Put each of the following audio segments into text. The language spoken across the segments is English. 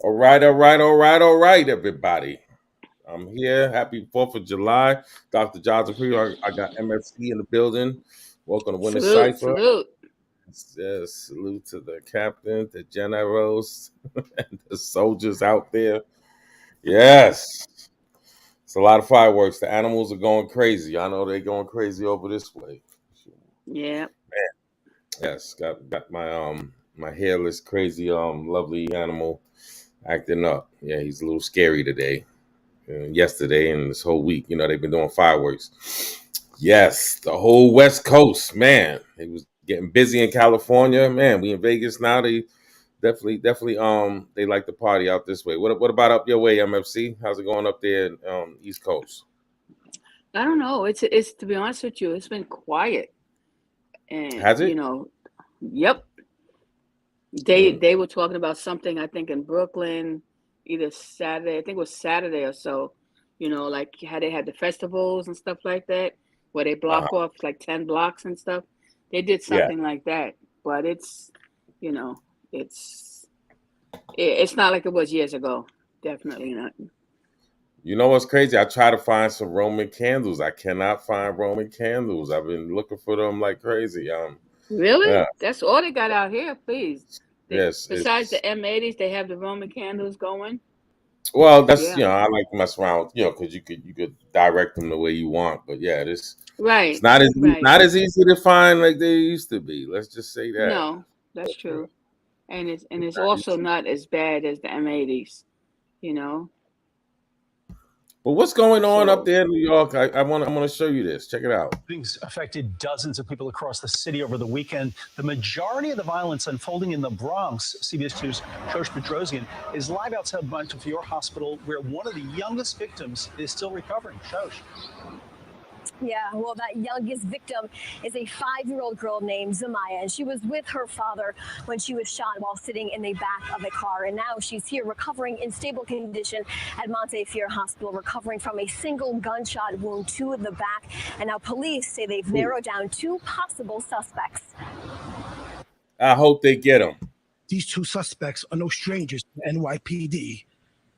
All right, all right, all right, all right, everybody. I'm here. Happy 4th of July. Dr. Johnson Crew. I got MFC in the building. Welcome to Winter Salute, Cipher. salute. Yes, salute to the captain, the generals, and the soldiers out there. Yes. It's a lot of fireworks. The animals are going crazy. I know they're going crazy over this way. Yeah. Yes, got my hairless, crazy, lovely animal acting up. Yeah, he's a little scary today. Yesterday and this whole week. They've been doing fireworks. Yes, the whole West Coast, man. It was getting busy in California, man. We in Vegas now. They definitely they like to party out this way. What about up your way, MFC? How's it going up there East Coast? I don't know. It's to be honest with you, it's been quiet. And Has it? yep. They Mm. they were talking about something I think in Brooklyn, either Saturday, I think it was Saturday or so, like how they had the festivals and stuff like that, where they block Uh-huh. off like 10 blocks and stuff. They did Yeah. something like that. But you know, it's it's not like it was years ago. Definitely not. You know what's crazy? I try to find some Roman candles. I cannot find Roman candles. I've been looking for them like crazy. Yeah, Really? That's all they got out here, please. yes, Besides it's the M80s, they have the Roman candles going. well, that's Yeah. I like to mess around, because you could direct them the way you want. But yeah, it's Right. Right. not as easy to find like they used to be. Let's just say that. No, that's true. And it's Not also easy. not as bad as the M80s, you know. But what's going on up So there in New York? I want to show you this. Check it out. Shootings affected dozens of people across the city over the weekend. The majority of the violence unfolding in the Bronx. CBS 2's Shosh Petrosian is live outside Montefiore Hospital, where one of the youngest victims is still recovering. Shosh. Yeah, well, that youngest victim is a 5-year-old girl named Zamaya, and she was with her father when she was shot while sitting in the back of a car. And now she's here recovering in stable condition at Montefiore Hospital, recovering from a single gunshot wound to the back. And now police say they've narrowed down 2 possible suspects. I hope they get them. These 2 suspects are no strangers to NYPD.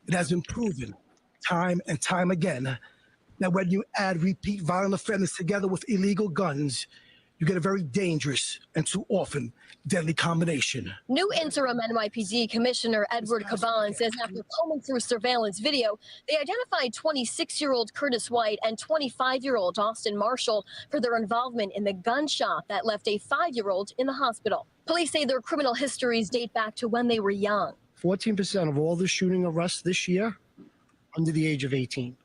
It has been proven time and time again that when you add repeat violent offenders together with illegal guns, you get a very dangerous and too often deadly combination. New interim NYPD Commissioner Edward Caban says after combing through surveillance video, they identified 26-year-old Curtis White and 25-year-old Austin Marshall for their involvement in the gunshot that left a 5-year-old in the hospital. Police say their criminal histories date back to when they were young. 14% of all the shooting arrests this year under the age of 18.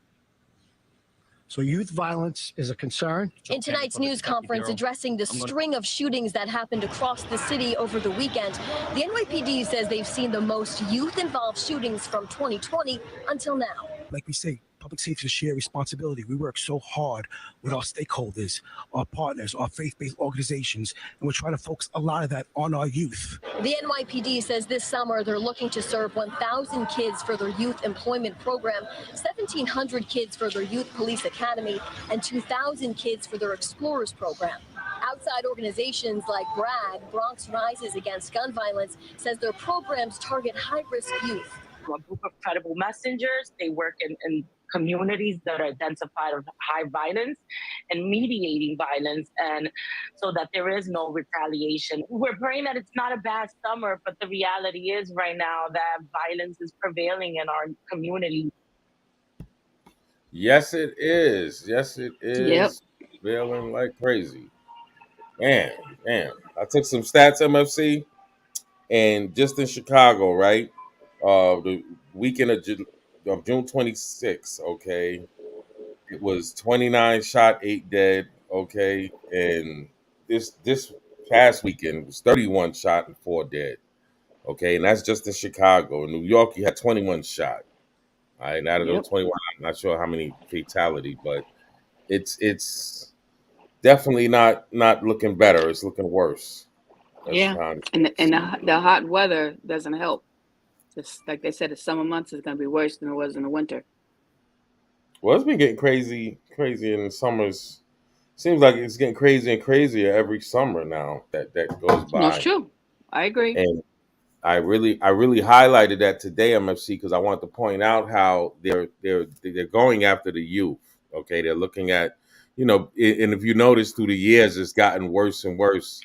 So youth violence is a concern. In tonight's news conference addressing the string of shootings that happened across the city over the weekend, the NYPD says they've seen the most youth-involved shootings from 2020 until now. Like we say, public safety is a shared responsibility. We work so hard with our stakeholders, our partners, our faith-based organizations, and we're trying to focus a lot of that on our youth. The NYPD says this summer they're looking to serve 1,000 kids for their youth employment program, 1,700 kids for their youth police academy, and 2,000 kids for their explorers program. Outside organizations like BRAG, Bronx Rises Against Gun Violence, says their programs target high-risk youth. A group of credible messengers. They work in communities that are identified of high violence and mediating violence, and so that there is no retaliation. We're praying that it's not a bad summer, but the reality is right now that violence is prevailing in our community. Yes, it is. Yes, it yep. is. Feeling like crazy. Man, man. I took some stats, MFC, and just in Chicago, right? The weekend of June 26th, okay, it was 29 shot, 8 dead, okay, and this past weekend it was 31 shot and 4 dead, okay, and that's just in Chicago. In New York, you had 21 shot. All right, out of those Yep. 21, I'm not sure how many fatality, but it's definitely not looking better. It's looking worse as Yeah. time And goes. the hot weather doesn't help. Just like they said, the summer months is going to be worse than it was in the winter. Well, it's been getting crazy in the summers. Seems like it's getting crazier and crazier every summer now that goes No, it's by. true. I agree. And I really highlighted that today, MFC, because I want to point out how they're going after the youth. Okay, they're looking at, and if you notice through the years, it's gotten worse and worse.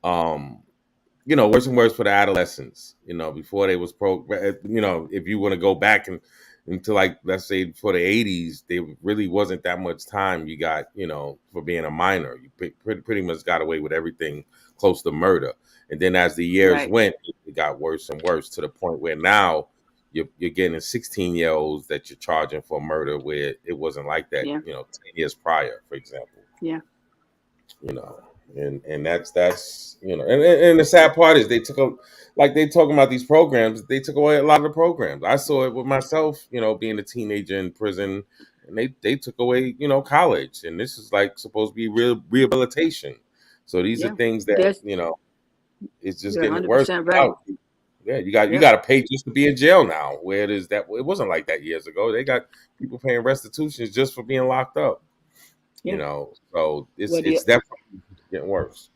Worse and worse for the adolescents. Before they was if you want to go back into, like, let's say for the 80s, there really wasn't that much time you got, for being a minor. You pretty much got away with everything close to murder. And then as the years Right. went, it got worse and worse to the point where now you're getting 16-year-olds that you're charging for murder, where it wasn't like that, Yeah. 10 years prior, for example. Yeah. And that's and the sad part is they talking about these programs, they took away a lot of the programs. I saw it with myself, being a teenager in prison, and they took away, college, and this is like supposed to be real rehabilitation. So these are Yeah. things that, There's- it's just You're getting worse. 100% right. Yeah, you got to pay just to be in jail now. Where it is that it wasn't like that years ago. They got people paying restitutions just for being locked up. Yeah. So it's Well, it's definitely getting worse.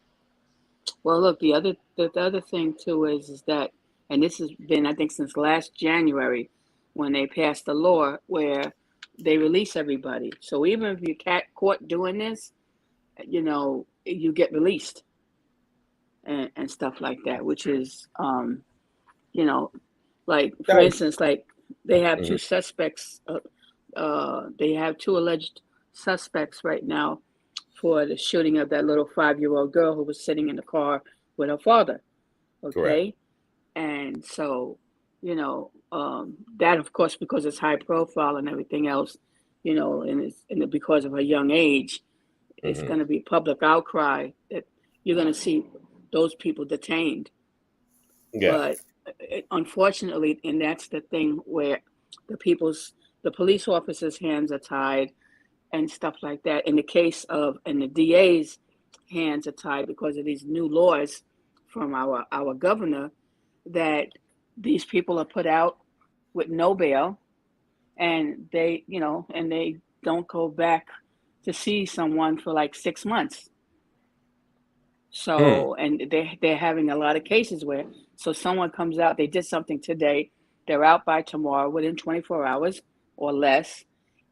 Well, look, the other thing too is that, and this has been, I think, since last January, when they passed the law where they release everybody. So even if you caught doing this, you get released and stuff like that, which is, like, for instance, like they have two suspects. They have two alleged suspects right now for the shooting of that little 5-year-old girl who was sitting in the car with her father. Okay. Correct. And so, that, of course, because it's high profile and everything else, and because of her young age, it's going to be public outcry that you're going to see those people detained. Yeah. But unfortunately, and that's the thing where the police officers' hands are tied and stuff like that. In the case of, and the DA's hands are tied because of these new laws from our governor, that these people are put out with no bail, and they don't go back to see someone for like 6 months. So, and they're having a lot of cases where, so someone comes out, they did something today, they're out by tomorrow within 24 hours or less,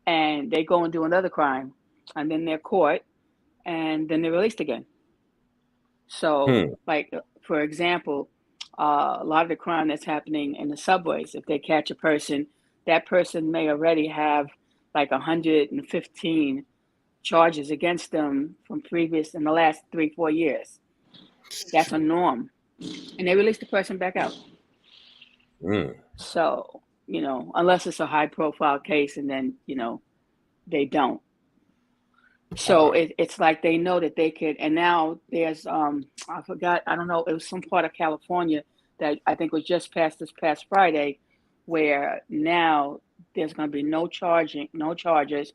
and they go and do another crime, and then they're caught, and then they're released again. So, like, for example, a lot of the crime that's happening in the subways, if they catch a person, that person may already have like 115 charges against them from in the last 3-4 years. That's a norm. And they release the person back out. So, unless it's a high profile case, and then, they don't. So it's like they know that they could, and now there's, I forgot, I don't know, it was some part of California that I think was just passed this past Friday, where now there's going to be no charges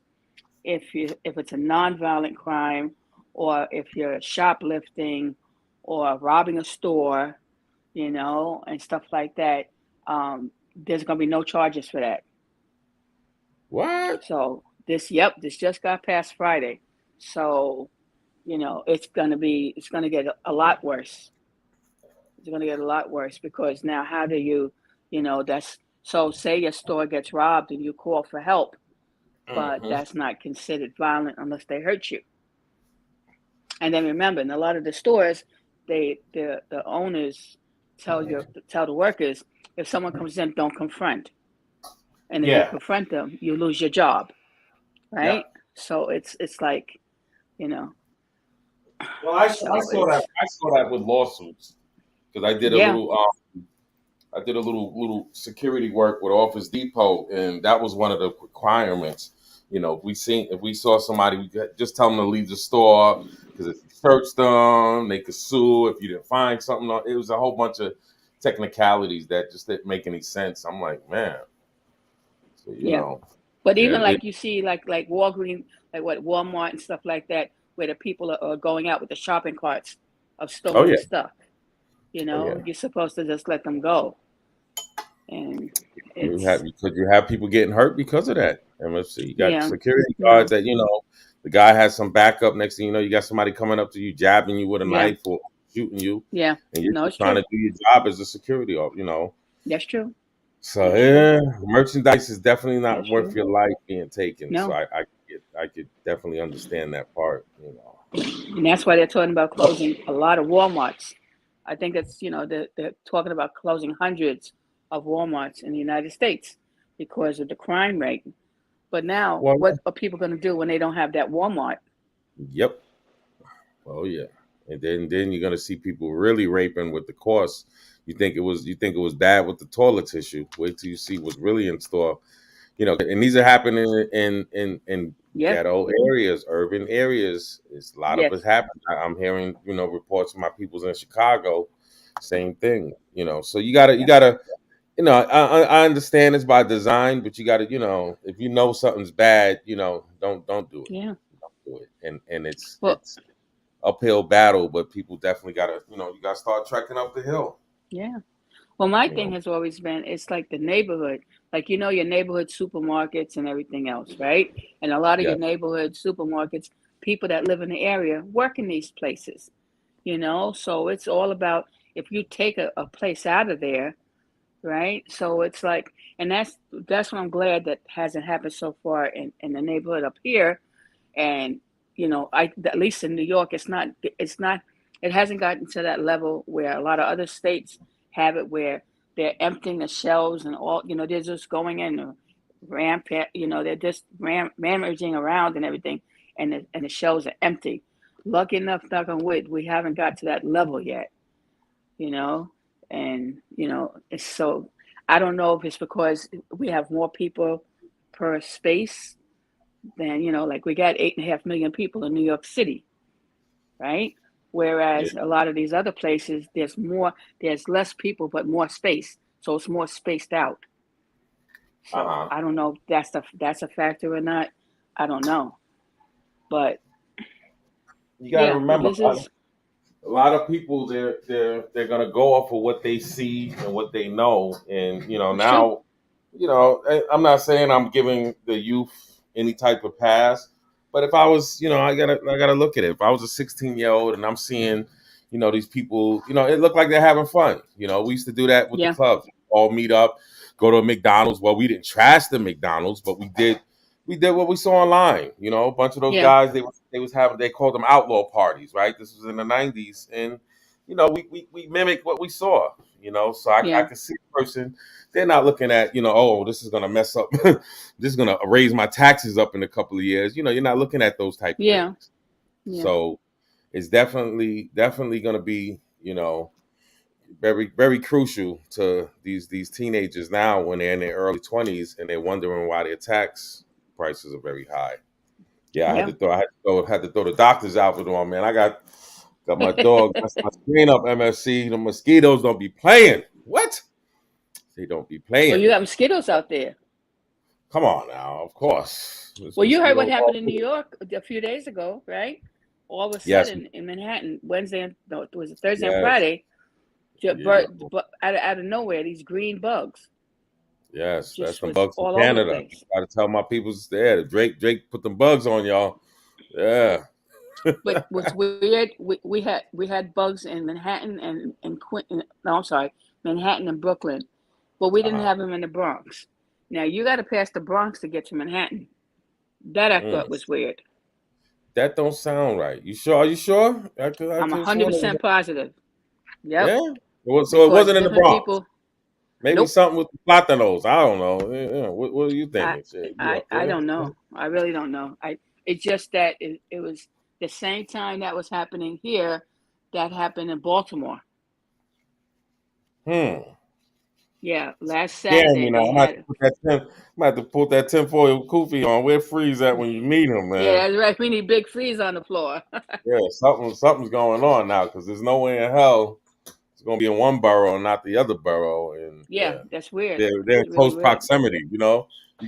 if it's a nonviolent crime, or if you're shoplifting or robbing a store, and stuff like that. There's going to be no charges for that. What? So this just got passed Friday. So, it's going to get a lot worse. It's going to get a lot worse because now how do you, so say your store gets robbed and you call for help, but that's not considered violent unless they hurt you. And then remember, in a lot of the stores, the owners tell the workers, if someone comes in, don't confront. And if you confront them, you lose your job. Right? Yeah. So it's like, Well, I saw that with lawsuits, because I did a little security work with Office Depot, and that was one of the requirements. If we saw somebody, we just tell them to leave the store, because if you search them, they could sue if you didn't find something. It was a whole bunch of technicalities that just didn't make any sense. I'm like, man. So, you know. But even you see like Walgreens, like Walmart and stuff like that, where the people are going out with the shopping carts of stolen stuff. You're supposed to just let them go. And you have people getting hurt because of that. MFC, you got security guards that the guy has some backup. Next thing you know, you got somebody coming up to you, jabbing you with a knife or shooting you, Yeah. and you're No, just it's trying true. to do your job as a security officer. That's true. So That's true. yeah, merchandise is definitely not That's worth true. your life being taken. So No. I could definitely understand that part. And that's why they're talking about closing a lot of Walmarts. I think it's, they're talking about closing hundreds of Walmarts in the United States because of the crime rate. But now, Well, what are people going to do when they don't have that Walmart? yep. Oh yeah. And then you're gonna see people really raping with the cost. You think it was bad with the toilet tissue. Wait till you see what's really in store. And these are happening in Yes. ghetto areas, urban areas. It's a lot of Yes. it happening. I'm hearing, reports from my peoples in Chicago, same thing. So you gotta, I understand it's by design, but you gotta, if you know something's bad, don't do it. Yeah. Don't do it. And it's Well, it's uphill battle, but people definitely gotta, you gotta start trekking up the hill. yeah. Well, my You thing know. has always been it's like the neighborhood, like your neighborhood supermarkets and everything else, right? And a lot of your Yeah. neighborhood supermarkets, people that live in the area work in these places, So it's all about if you take a place out of there, right? So it's like, and that's what I'm glad that hasn't happened so far in the neighborhood up here. And at least in New York, it's not it hasn't gotten to that level where a lot of other states have it, where they're emptying the shelves and all, they're just going in rampant, they're just rammaging around and everything, and the shelves are empty. Lucky enough, knock on wood, we haven't got to that level yet, you know, and it's so, I don't know if it's because we have more people per space than, like we got 8.5 million people in New York City, right? Yeah. Whereas a lot of these other places, there's less people but more space, so it's more spaced out. So Uh-huh. I don't know if that's a factor or not. I don't know, but You got to yeah, remember, this is a lot of people they're gonna go off of what they see and what they know, and it's true. now, I'm not saying I'm giving the youth any type of pass, but if I was, I gotta look at it. If I was a 16-year-old and I'm seeing, these people, it looked like they're having fun. We used to do that with the Yeah, clubs, all meet up, go to a McDonald's. Well, we didn't trash the McDonald's, but we did what we saw online. A bunch of those yeah, guys they called them outlaw parties, right? This was in the '90s, and we mimicked what we saw. So I yeah, can see a person. They're not looking at oh, this is gonna mess up. This is gonna raise my taxes up in a couple of years. You're not looking at those type of yeah, things. yeah, So it's definitely gonna be very very crucial to these teenagers now when they're in their early 20s and they're wondering why their tax prices are very high. Yeah, yeah. I had to throw the doctor's outfit on, man. I got my dog messed my screen up, MSC. The mosquitoes don't be playing. What? They don't be Well, playing. you got mosquitoes out there. Come on now, of course. There's Well, you heard what mosquitoes happened all in New over. York a few days ago, right? All of a Yes, sudden in Manhattan, Wednesday, no, it was Thursday and yes, Friday, yeah, but out of nowhere, these green bugs yes. That's just some was bugs from all over the Canada. place. Got to tell my people's there. Drake put them bugs on y'all. Yeah. But what's weird, we had bugs in Manhattan and Quinton. No, I'm sorry, Manhattan and Brooklyn, but we didn't Uh-huh. have them in the Bronx. Now you got to pass the Bronx to get to Manhattan. That I Mm. thought was weird. That don't sound right. You sure? Are you sure? I I'm could have sworn it was. 100% positive. Yep, Yeah. Well, so it because wasn't in the different Bronx. people. Maybe Nope. something with the platanos. I don't know. Yeah, what are you I thinking? Shit, you I up I there? don't know. I really don't know. It's just that it was the same time that was happening here, that happened in Baltimore. Hmm. Yeah, last Scaring Saturday me now. they I'm gonna have to had. put that tinfoil kufi on. Where Freeze at when you meet him, man? Yeah, that's right. We need Big Freeze on the floor. Yeah, something's going on now because there's no way in hell it's gonna be in one borough and not the other borough. And Yeah, yeah, that's weird. they're That's in really close weird. proximity. You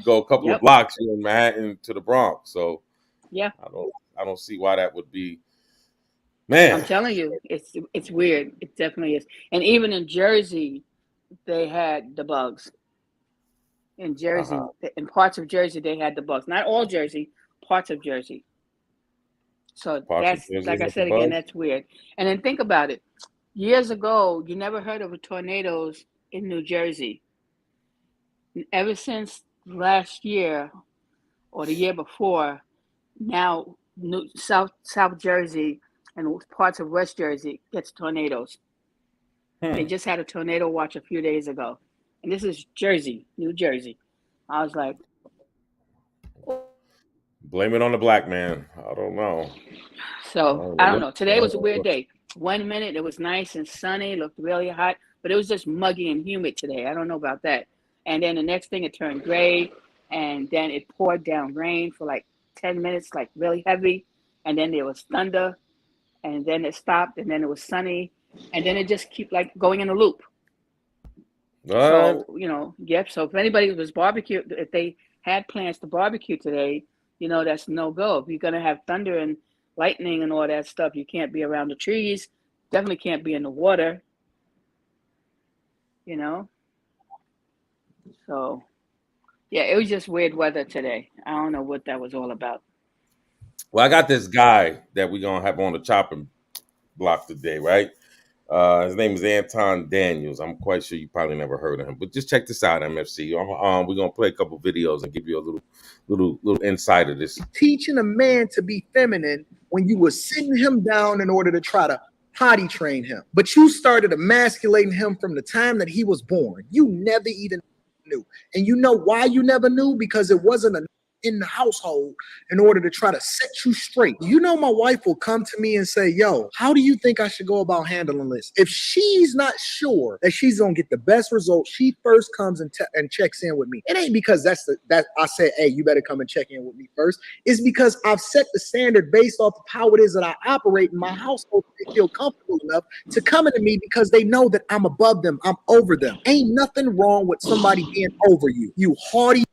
go a couple of Yep. blocks, you're in Manhattan to the Bronx. So Yeah, I don't see why that would be. I'm Man. telling you, it's weird. It definitely is. And even in Jersey, they had the bugs. In Uh-huh. Jersey, in parts of Jersey, they had the bugs. Not all Jersey, parts of Jersey. So Partial that's, like Jersey's I up said again, above. that's weird. And then think about it. Years ago, you never heard of tornadoes in New Jersey. Ever since last year or the year before, now South Jersey and parts of West Jersey gets tornadoes. They just had a tornado watch a few days ago, and this is Jersey, New Jersey. I was like, Blame it on the black man. I don't know. so I don't know. Today was a weird day. 1 minute it was nice and sunny, looked really hot, but it was just muggy and humid today. I don't know about that. And then the next thing it turned gray, and then it poured down rain for like 10 minutes, like really heavy, and then there was thunder, and then it stopped, and then it was sunny, and then it just keep like going in a loop. What? So, yep. So if anybody was barbecue, if they had plans to barbecue today, that's no go. If you're going to have thunder and lightning and all that stuff, you can't be around the trees. Definitely can't be in the water, So, yeah, it was just weird weather today. I don't know what that was all about. Well, I got this guy that we're going to have on the chopping block today, right? His name is Anton Daniels. I'm quite sure you probably never heard of him, but just check this out, MFC. We're gonna play a couple videos and give you a little insight of this. Teaching a man to be feminine when you were sitting him down in order to try to potty train him, but you started emasculating him from the time that he was born. You never even knew, and you know why you never knew? Because it wasn't in the household in order to try to set you straight. My wife will come to me and say, yo, how do you think I should go about handling this? If she's not sure that she's gonna get the best result, she first comes and checks in with me. It ain't because that I said, hey, you better come and check in with me first. It's because I've set the standard based off of how it is that I operate in my household. They feel comfortable enough to come into me because they know that I'm above them, I'm over them. Ain't nothing wrong with somebody being over you. You haughty.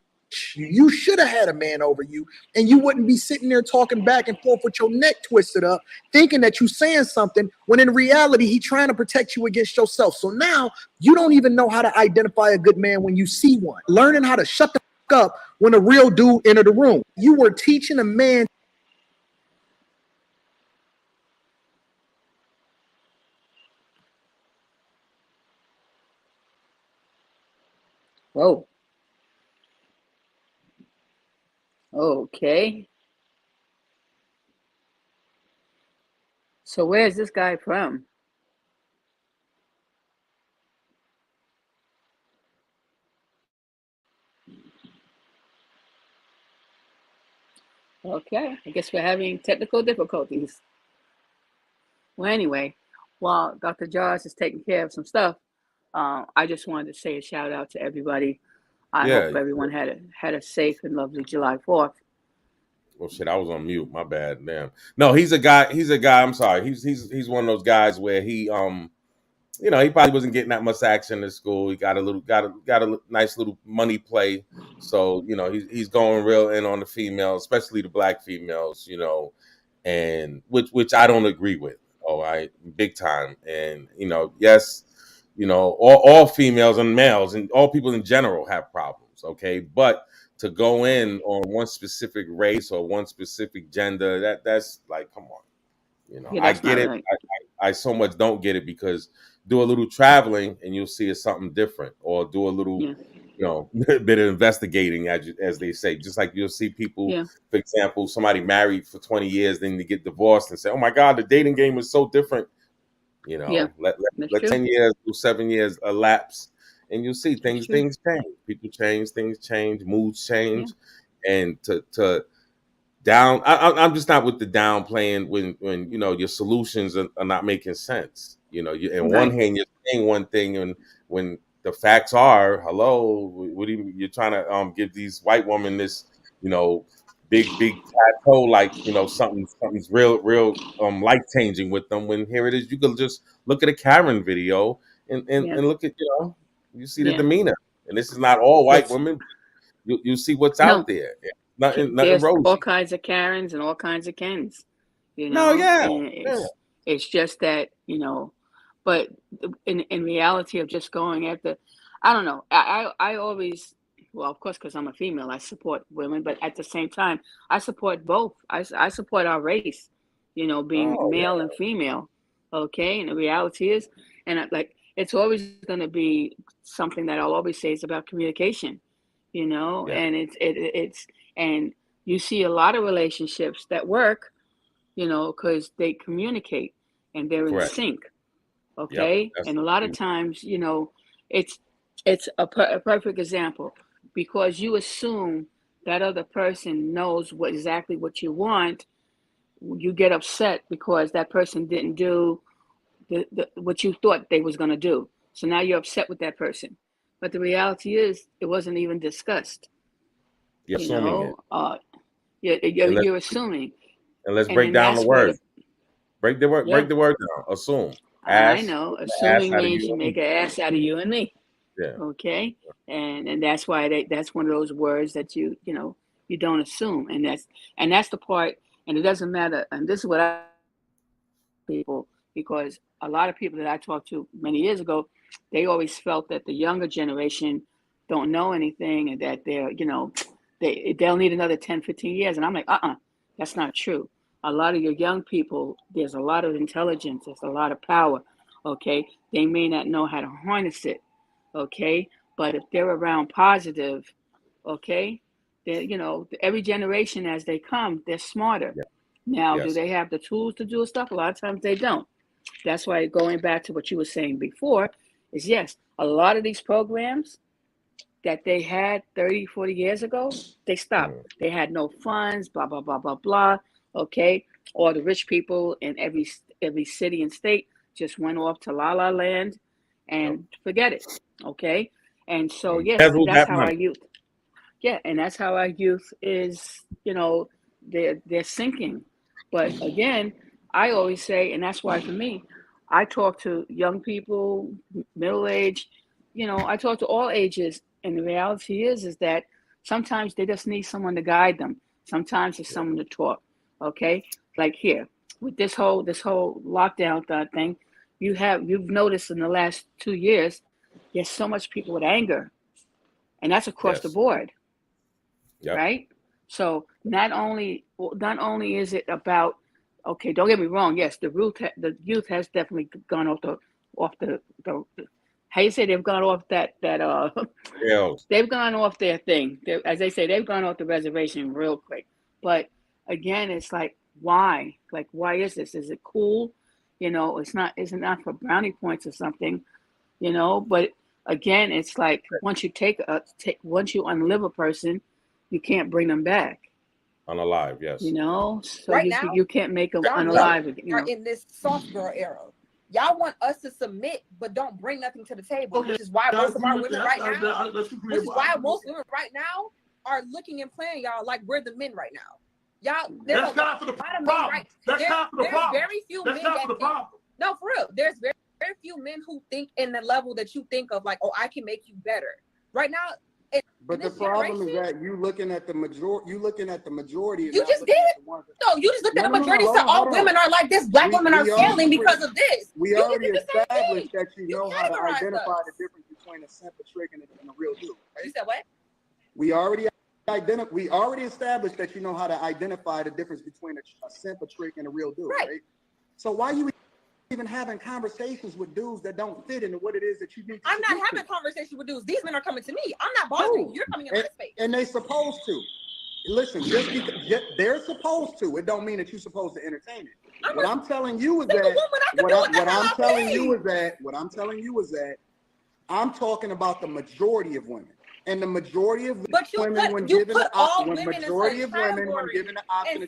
You should have had a man over you, and you wouldn't be sitting there talking back and forth with your neck twisted up, thinking that you're saying something when in reality he's trying to protect you against yourself. So now you don't even know how to identify a good man when you see one. Learning how to shut the fuck up when a real dude entered the room. You were teaching a man. Whoa. Okay. So where's this guy from? Okay, I guess we're having technical difficulties. Well, anyway, while Dr. Josh is taking care of some stuff, I just wanted to say a shout out to everybody. I hope everyone had a safe and lovely July 4th. Well, shit, I was on mute. My bad. Damn. No, he's a guy. I'm sorry. He's one of those guys where he he probably wasn't getting that much action at school. He got a nice little money play. So, he's going real in on the females, especially the black females, and which I don't agree with. All right, big time. And yes, all females and males and all people in general have problems. Okay, but to go in on one specific race or one specific gender, that's like, come on. Yeah, I get it. Right. I so much don't get it because do a little traveling and you'll see it's something different, or do a little, bit of investigating, as they say. Just like you'll see people, for example, somebody married for 20 years, then they get divorced and say, "Oh my God, the dating game is so different." Let 10 years, 7 years elapse, and you'll see things change. People change, things change, moods change, and to down. I'm just not with the downplaying when your solutions are not making sense. In one hand you're saying one thing, and when the facts are, hello, what do you're trying to give these white women this, big plateau, like something's real life changing with them. When here it is, you can just look at a Karen video and look at you see the demeanor, and this is not all white women. You see what's out there. Nothing There's rosy. all kinds of Karens and all kinds of Kens. It's just that, but in reality of just going after, I don't know. I always, well, of course, because I'm a female, I support women, but at the same time, I support both. I support our race. being Oh, male yeah. and female. Okay. And the reality is, and like, it's always going to be something that I'll always say is about communication, Yeah. and and you see a lot of relationships that work, because they communicate and they're in Correct. sync. Yep. Okay. That's And a lot of times, it's a perfect example, because you assume that other person knows exactly what you want. You get upset because that person didn't do what you thought they was going to do. So now you're upset with that person. But the reality is, it wasn't even discussed. you're assuming it. And You're assuming. let's And break then down the that's where word. Break the word. yeah, Break the word down. Assume. I Ass. know. Ass Assuming out of means you you and me. make an ass out of you and me. Yeah. Okay. And that's why that's one of those words that you don't assume. And that's the part, and it doesn't matter. And this is what I people, because a lot of people that I talked to many years ago, they always felt that the younger generation don't know anything, and that they'll need another 10, 15 years. And I'm like, that's not true. A lot of your young people, there's a lot of intelligence, there's a lot of power. Okay. They may not know how to harness it. Okay. But if they're around positive, okay, every generation as they come, they're smarter. Yeah. Now, do Yes. they have the tools to do stuff? A lot of times they don't. That's why, going back to what you were saying before, is yes, a lot of these programs that they had 30, 40 years ago, they stopped. They had no funds, blah, blah, blah, blah, blah. Okay. All the rich people in every city and state just went off to La La Land and forget it. Okay. And so, yes, Embezzled that's that how our money. youth, yeah, and that's how our youth is, they're sinking. But again, I always say, and that's why for me, I talk to young people, middle age, I talk to all ages. And the reality is that sometimes they just need someone to guide them. Sometimes it's someone to talk. Okay. Like here with this whole lockdown thing, you've noticed in the last 2 years, there's so much people with anger, and that's across the Yes. board. Yep. Right? So not only is it about, okay, don't get me wrong, yes, the youth has definitely gone off the how you say, they've gone off that Yes. they've gone off their thing. As they say, they've gone off the reservation real quick. But again, it's like, why? Like, why is this? Is it cool? It's not for brownie points or something, but again, it's like, once you once you unlive a person, you can't bring them back. Unalive. Yes. So Right now, you can't make them y'all unalive. are in this soft girl era. Y'all want us to submit, but don't bring nothing to the table, which is why most of our women right now, are looking and playing y'all like we're the men right now. Y'all, that's not for the problem. That's not for the problem. There's very few men that think, no, for real. There's very few men who think in the level that you think of, like, oh, I can make you better. Right now. But the problem is that you looking at the majority. You just did. No, you just looked at the majority. So all women are like this. Black women are failing because of this. We already established that you know how to identify the difference between a simple trick and a real dude. Right? You said what? We already established that you know how to identify the difference between a simple trick and a real dude. Right? So why you even having conversations with dudes that don't fit into what it is that you need to I'm not having conversations with dudes. These men are coming to me. I'm not bothering you. You're coming in my space. And they supposed to. Listen, just because they're supposed to, it don't mean that you're supposed to entertain it. What I'm telling you is that I'm talking about the majority of women. And the majority of women, when given the option and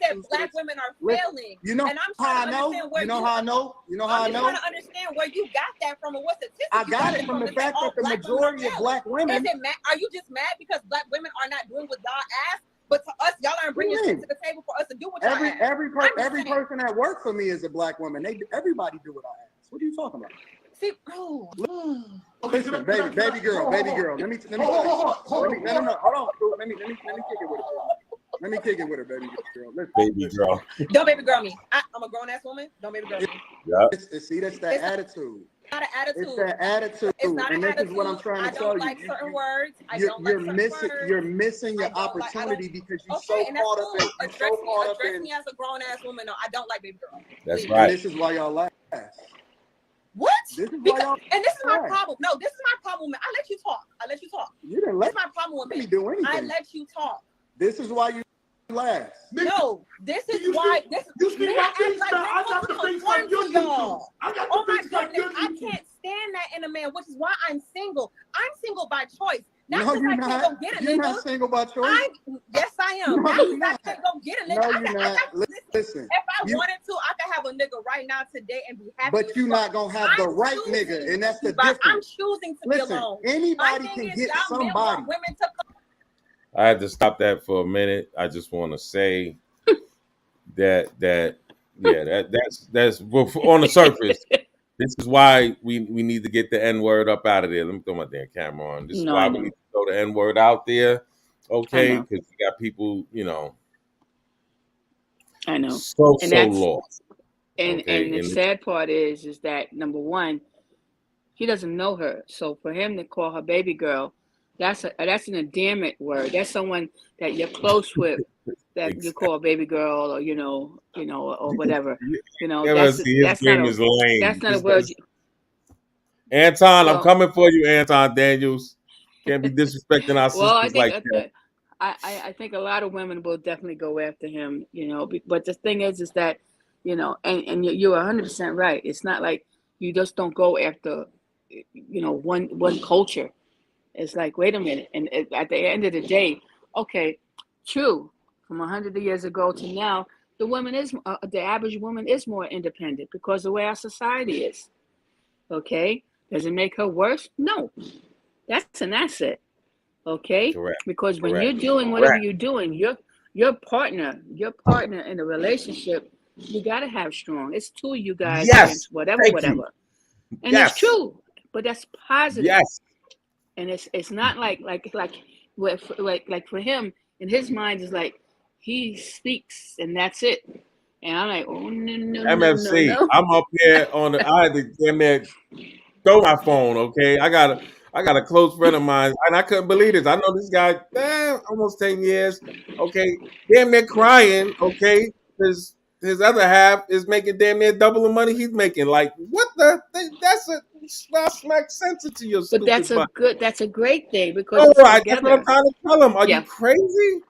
said black women are failing. You know how I know? You know how I know? I'm trying to understand where you got that from and what statistics. I got it from the fact that the majority of black women. Are you just mad because black women are not doing what y'all asked? But to us, y'all aren't bringing shit to the table for us to do what y'all ask. Every person that works for me is a black woman. Everybody do what I ask. What are you talking about? See, listen, baby girl. Let me kick it with her. Let me kick it with her, baby girl. Listen. Baby girl. Don't baby girl me. I'm a grown ass woman. Don't baby girl me. Yeah. See, that's that attitude. not an attitude. It's that attitude. It's not and an this attitude. is what I'm trying to tell you. I don't like certain words. I You're, don't like certain missing, words. You're missing your opportunity because you're so caught up in. Address me as a grown ass woman. No, I don't like baby girl. That's Please. right. And this is why y'all laugh. What? This is why y'all and this is my laugh. problem. No, this is my problem. I let you talk. You didn't let This is my problem with me do anything. I let you talk. This is why you laugh. No, this is why. You speak about things that I got to think like you do. I got to Oh my think like goodness, I you do. can't stand that in a man, which is why I'm single. I'm single by choice. Not No, because you're I can't not. go get a You're nigga. not single by choice. Yes, I am. No, Not you're because I not. can't go get a nigga. No, I you're got- not. Listen. If I you- wanted to, I could have a nigga right now today and be happy. But you're not gonna have the I'm right choosing nigga, and that's the to be- I'm difference. choosing to Listen, be alone. My anybody thing can is, get y'all men somebody. want women to come. I had to stop that for a minute. I just want to say that's well, on the surface. This is why we need to get the N word up out of there. Let me throw my damn camera on. This is No, why I we know. need to throw the N word out there, okay? know. Because you got people, I know. so And that's lost. and Okay, and the and sad part is that number one, he doesn't know her. So for him to call her baby girl, that's an endearment word. That's someone that you're close with that you call baby girl or or whatever. That's his that's game not is a lame. that's not a word. Anton, I'm Well, coming for you, Anton Daniels. Can't be disrespecting our well, I sisters think like that. I think a lot of women will definitely go after him. But the thing is that and you're 100% right. It's not like you just don't go after one culture. It's like, wait a minute. And at the end of the day, okay, true. From 100 years ago to now, the average woman is more independent because the way our society is. Okay, does it make her worse? No, that's an asset. Okay, Correct. because when Correct. you're doing whatever you're doing, your partner in a relationship, you gotta have strong. It's two of you guys Yes. against whatever. Thank you. And Yes. it's true, but that's positive. Yes. And it's not like for him in his mind is like he speaks and that's it. And I'm like, oh no. MFC. I'm up here I had to damn near throw my phone, okay? I got a close friend of mine, and I couldn't believe this. I know this guy, almost 10 years, okay? Damn near crying, okay? His other half is making damn near double the money he's making. Like, what the? That's a smack sense into your stupid butt. That's a great thing because Oh, it's that's together. what I'm trying to tell him. Are Yeah. you crazy?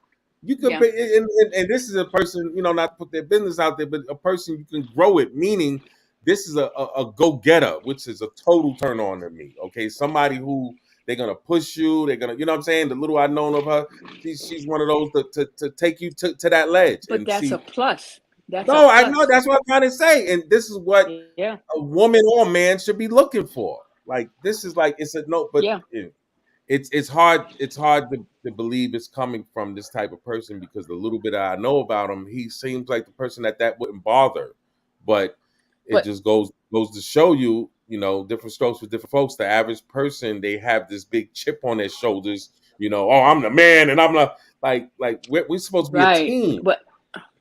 You could Yeah. be, and this is a person, not to put their business out there, but a person you can grow it. Meaning, this is a go-getter, which is a total turn on to me. Okay, somebody who they're gonna push you. They're gonna, what I'm saying. The little I known of her, she's one of those to take you to that ledge. But and that's see, a plus. That's no, a I plus. know that's what I'm trying to say, and this is what Yeah. a woman or man should be looking for. Like this is like it's a no, but Yeah. it's hard to believe it's coming from this type of person because the little bit I know about him, he seems like the person that wouldn't bother. But it just goes to show you, different strokes for different folks. The average person, they have this big chip on their shoulders. Oh, I'm the man, and I'm not like we're supposed to be a team. But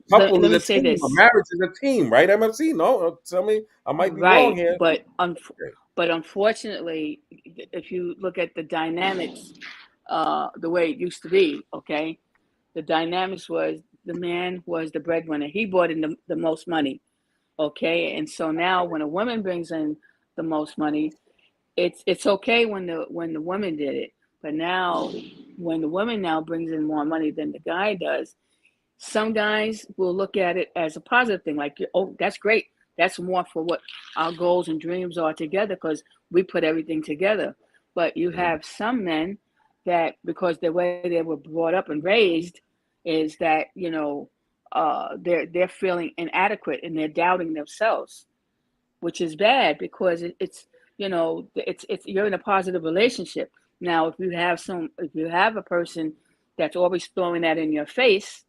Couple let me is a say team. this. A marriage is a team, right? MFC? No, tell me. I might be wrong here. But unfortunately, if you look at the dynamics, the way it used to be, okay, the dynamics was the man was the breadwinner. He brought in the most money, okay, and so now when a woman brings in the most money, it's okay when the woman did it, but now when the woman now brings in more money than the guy does, some guys will look at it as a positive thing, like, oh, that's great. That's more for what our goals and dreams are together because we put everything together. But you have some men that, because the way they were brought up and raised, is that they're feeling inadequate and they're doubting themselves, which is bad because it's you're in a positive relationship. Now, if you have a person that's always throwing that in your face,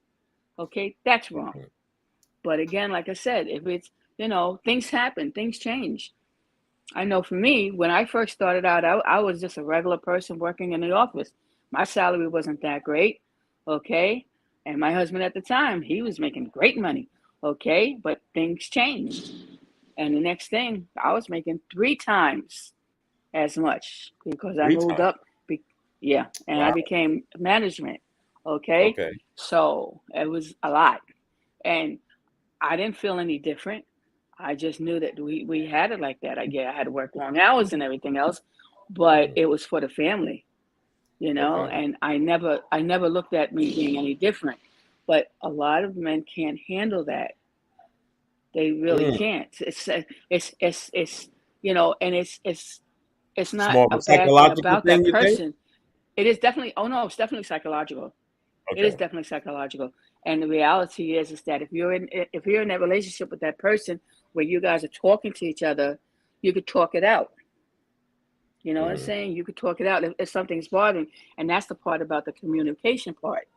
okay, that's wrong. But again, like I said, if it's things happen, things change. I know for me, when I first started out, I was just a regular person working in the office. My salary wasn't that great, okay? And my husband at the time, he was making great money, okay? But things changed. And the next thing, I was making 3 times as much because I 3 moved times. up. And I Wow. became management. Okay. Okay. So it was a lot. And I didn't feel any different. I just knew that we had it like that. I had to work long hours and everything else, but it was for the family, Okay. and I never looked at me being any different. But a lot of men can't handle that. They really Mm. can't. It's and it's It's not more of a a bad thing psychological about thing, that you think? person. It is definitely. Oh no, it's definitely psychological. It is Okay. definitely psychological. And the reality is that if you're in that relationship with that person where you guys are talking to each other, you could talk it out. You know what I'm Mm. saying? You could talk it out if something's bothering. And that's the part about the communication part.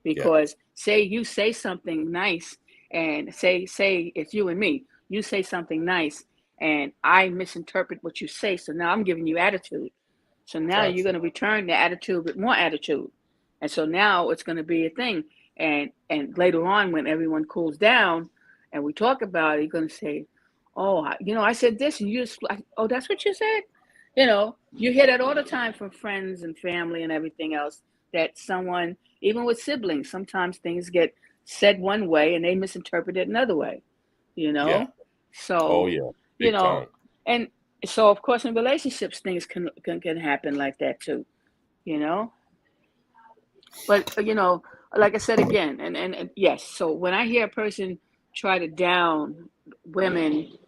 Yeah. Because say you say something nice and say it's you and me. You say something nice and I misinterpret what you say. So now I'm giving you attitude. So now you're Gotcha. going to return the attitude with more attitude. And so now it's going to be a thing. And later on, when everyone cools down and we talk about it, you're going to say, oh, I said this and you just, oh, that's what you said? You hear that all the time from friends and family and everything else, that someone, even with siblings, sometimes things get said one way and they misinterpret it another way, you Yeah. know? Oh So, yeah. you Big know, time. and so of course in relationships things can happen like that too, you know? But like I said again, and yes, so when I hear a person try to down women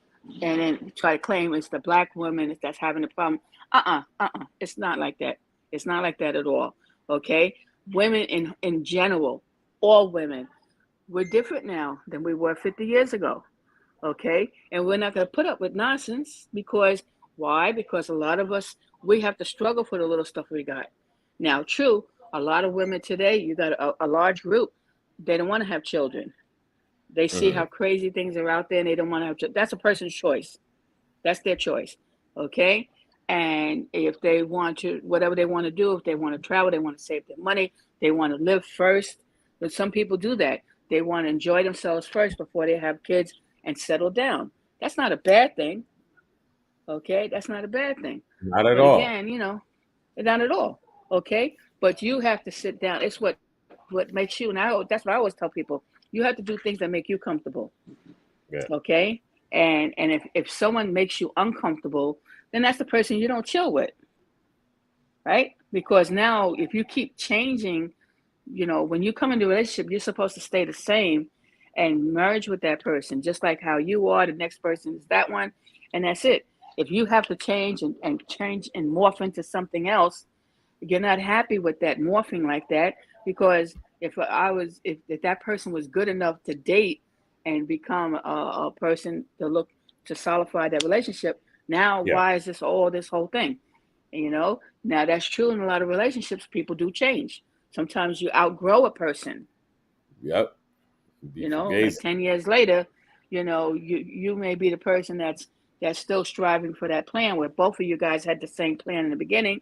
and then try to claim it's the black woman that's having the problem, it's not like that. It's not like that at all. Okay, women in general, all women, we're different now than we were 50 years ago. Okay, and we're not going to put up with nonsense because why? Because a lot of us, we have to struggle for the little stuff we got. Now, true, a lot of women today, you got a large group, they don't want to have children. They see how Mm. crazy things are out there and they don't want to have children. That's a person's choice. That's their choice. Okay. And if they want to, whatever they want to do, if they want to travel, they want to save their money, they want to live first. But some people do that. They want to enjoy themselves first before they have kids and settle down. That's not a bad thing. Okay. That's not a bad thing. Not at But all. again, not at all. Okay. But you have to sit down. It's what makes you, and that's what I always tell people. You have to do things that make you comfortable. Yeah. Okay. And if someone makes you uncomfortable, then that's the person you don't chill with. Right? Because now if you keep changing, when you come into a relationship, you're supposed to stay the same and merge with that person, just like how you are, the next person is that one, and that's it. If you have to change and change and morph into something else, you're not happy with that morphing like that, because if that person was good enough to date and become a person to solidify that relationship, now Yeah. why is this whole thing? Now that's true in a lot of relationships. People do change. Sometimes you outgrow a person. Yep. Be Like fugazi. 10 years later, you may be the person that's still striving for that plan where both of you guys had the same plan in the beginning.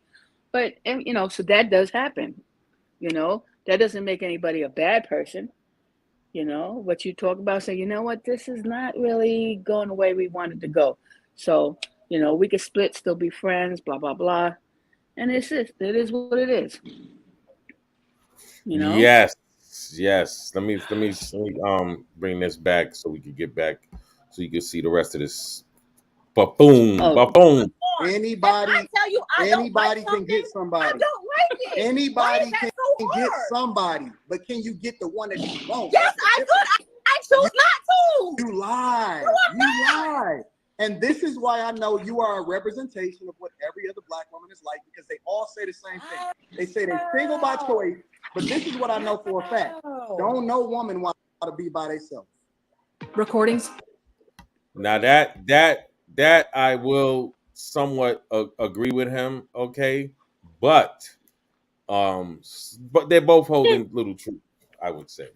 But so that does happen. That doesn't make anybody a bad person. What you talk about, say, you know what, this is not really going the way we wanted to go. So, we could split, still be friends, blah, blah, blah. And it is what it is. Yes. Yes. Let me bring this back so we can get back so you can see the rest of this. Ba-boom. Oh, Ba-boom. Anybody, I tell you, I don't anybody like can get something, somebody. I don't like it. Why Anybody is that can so get hard? somebody, but can you get the one that you want? Yes, That's the I difference. could. I choose not to. You lie. No, I'm You lie. And this is why I know you are a representation of what every other black woman is like, because they all say the same thing. They say they're single by choice, but this is what I know for a fact. Don't no woman want to be by themselves. Recordings. Now that I will somewhat agree with him, okay, but they're both holding little truth, I would say,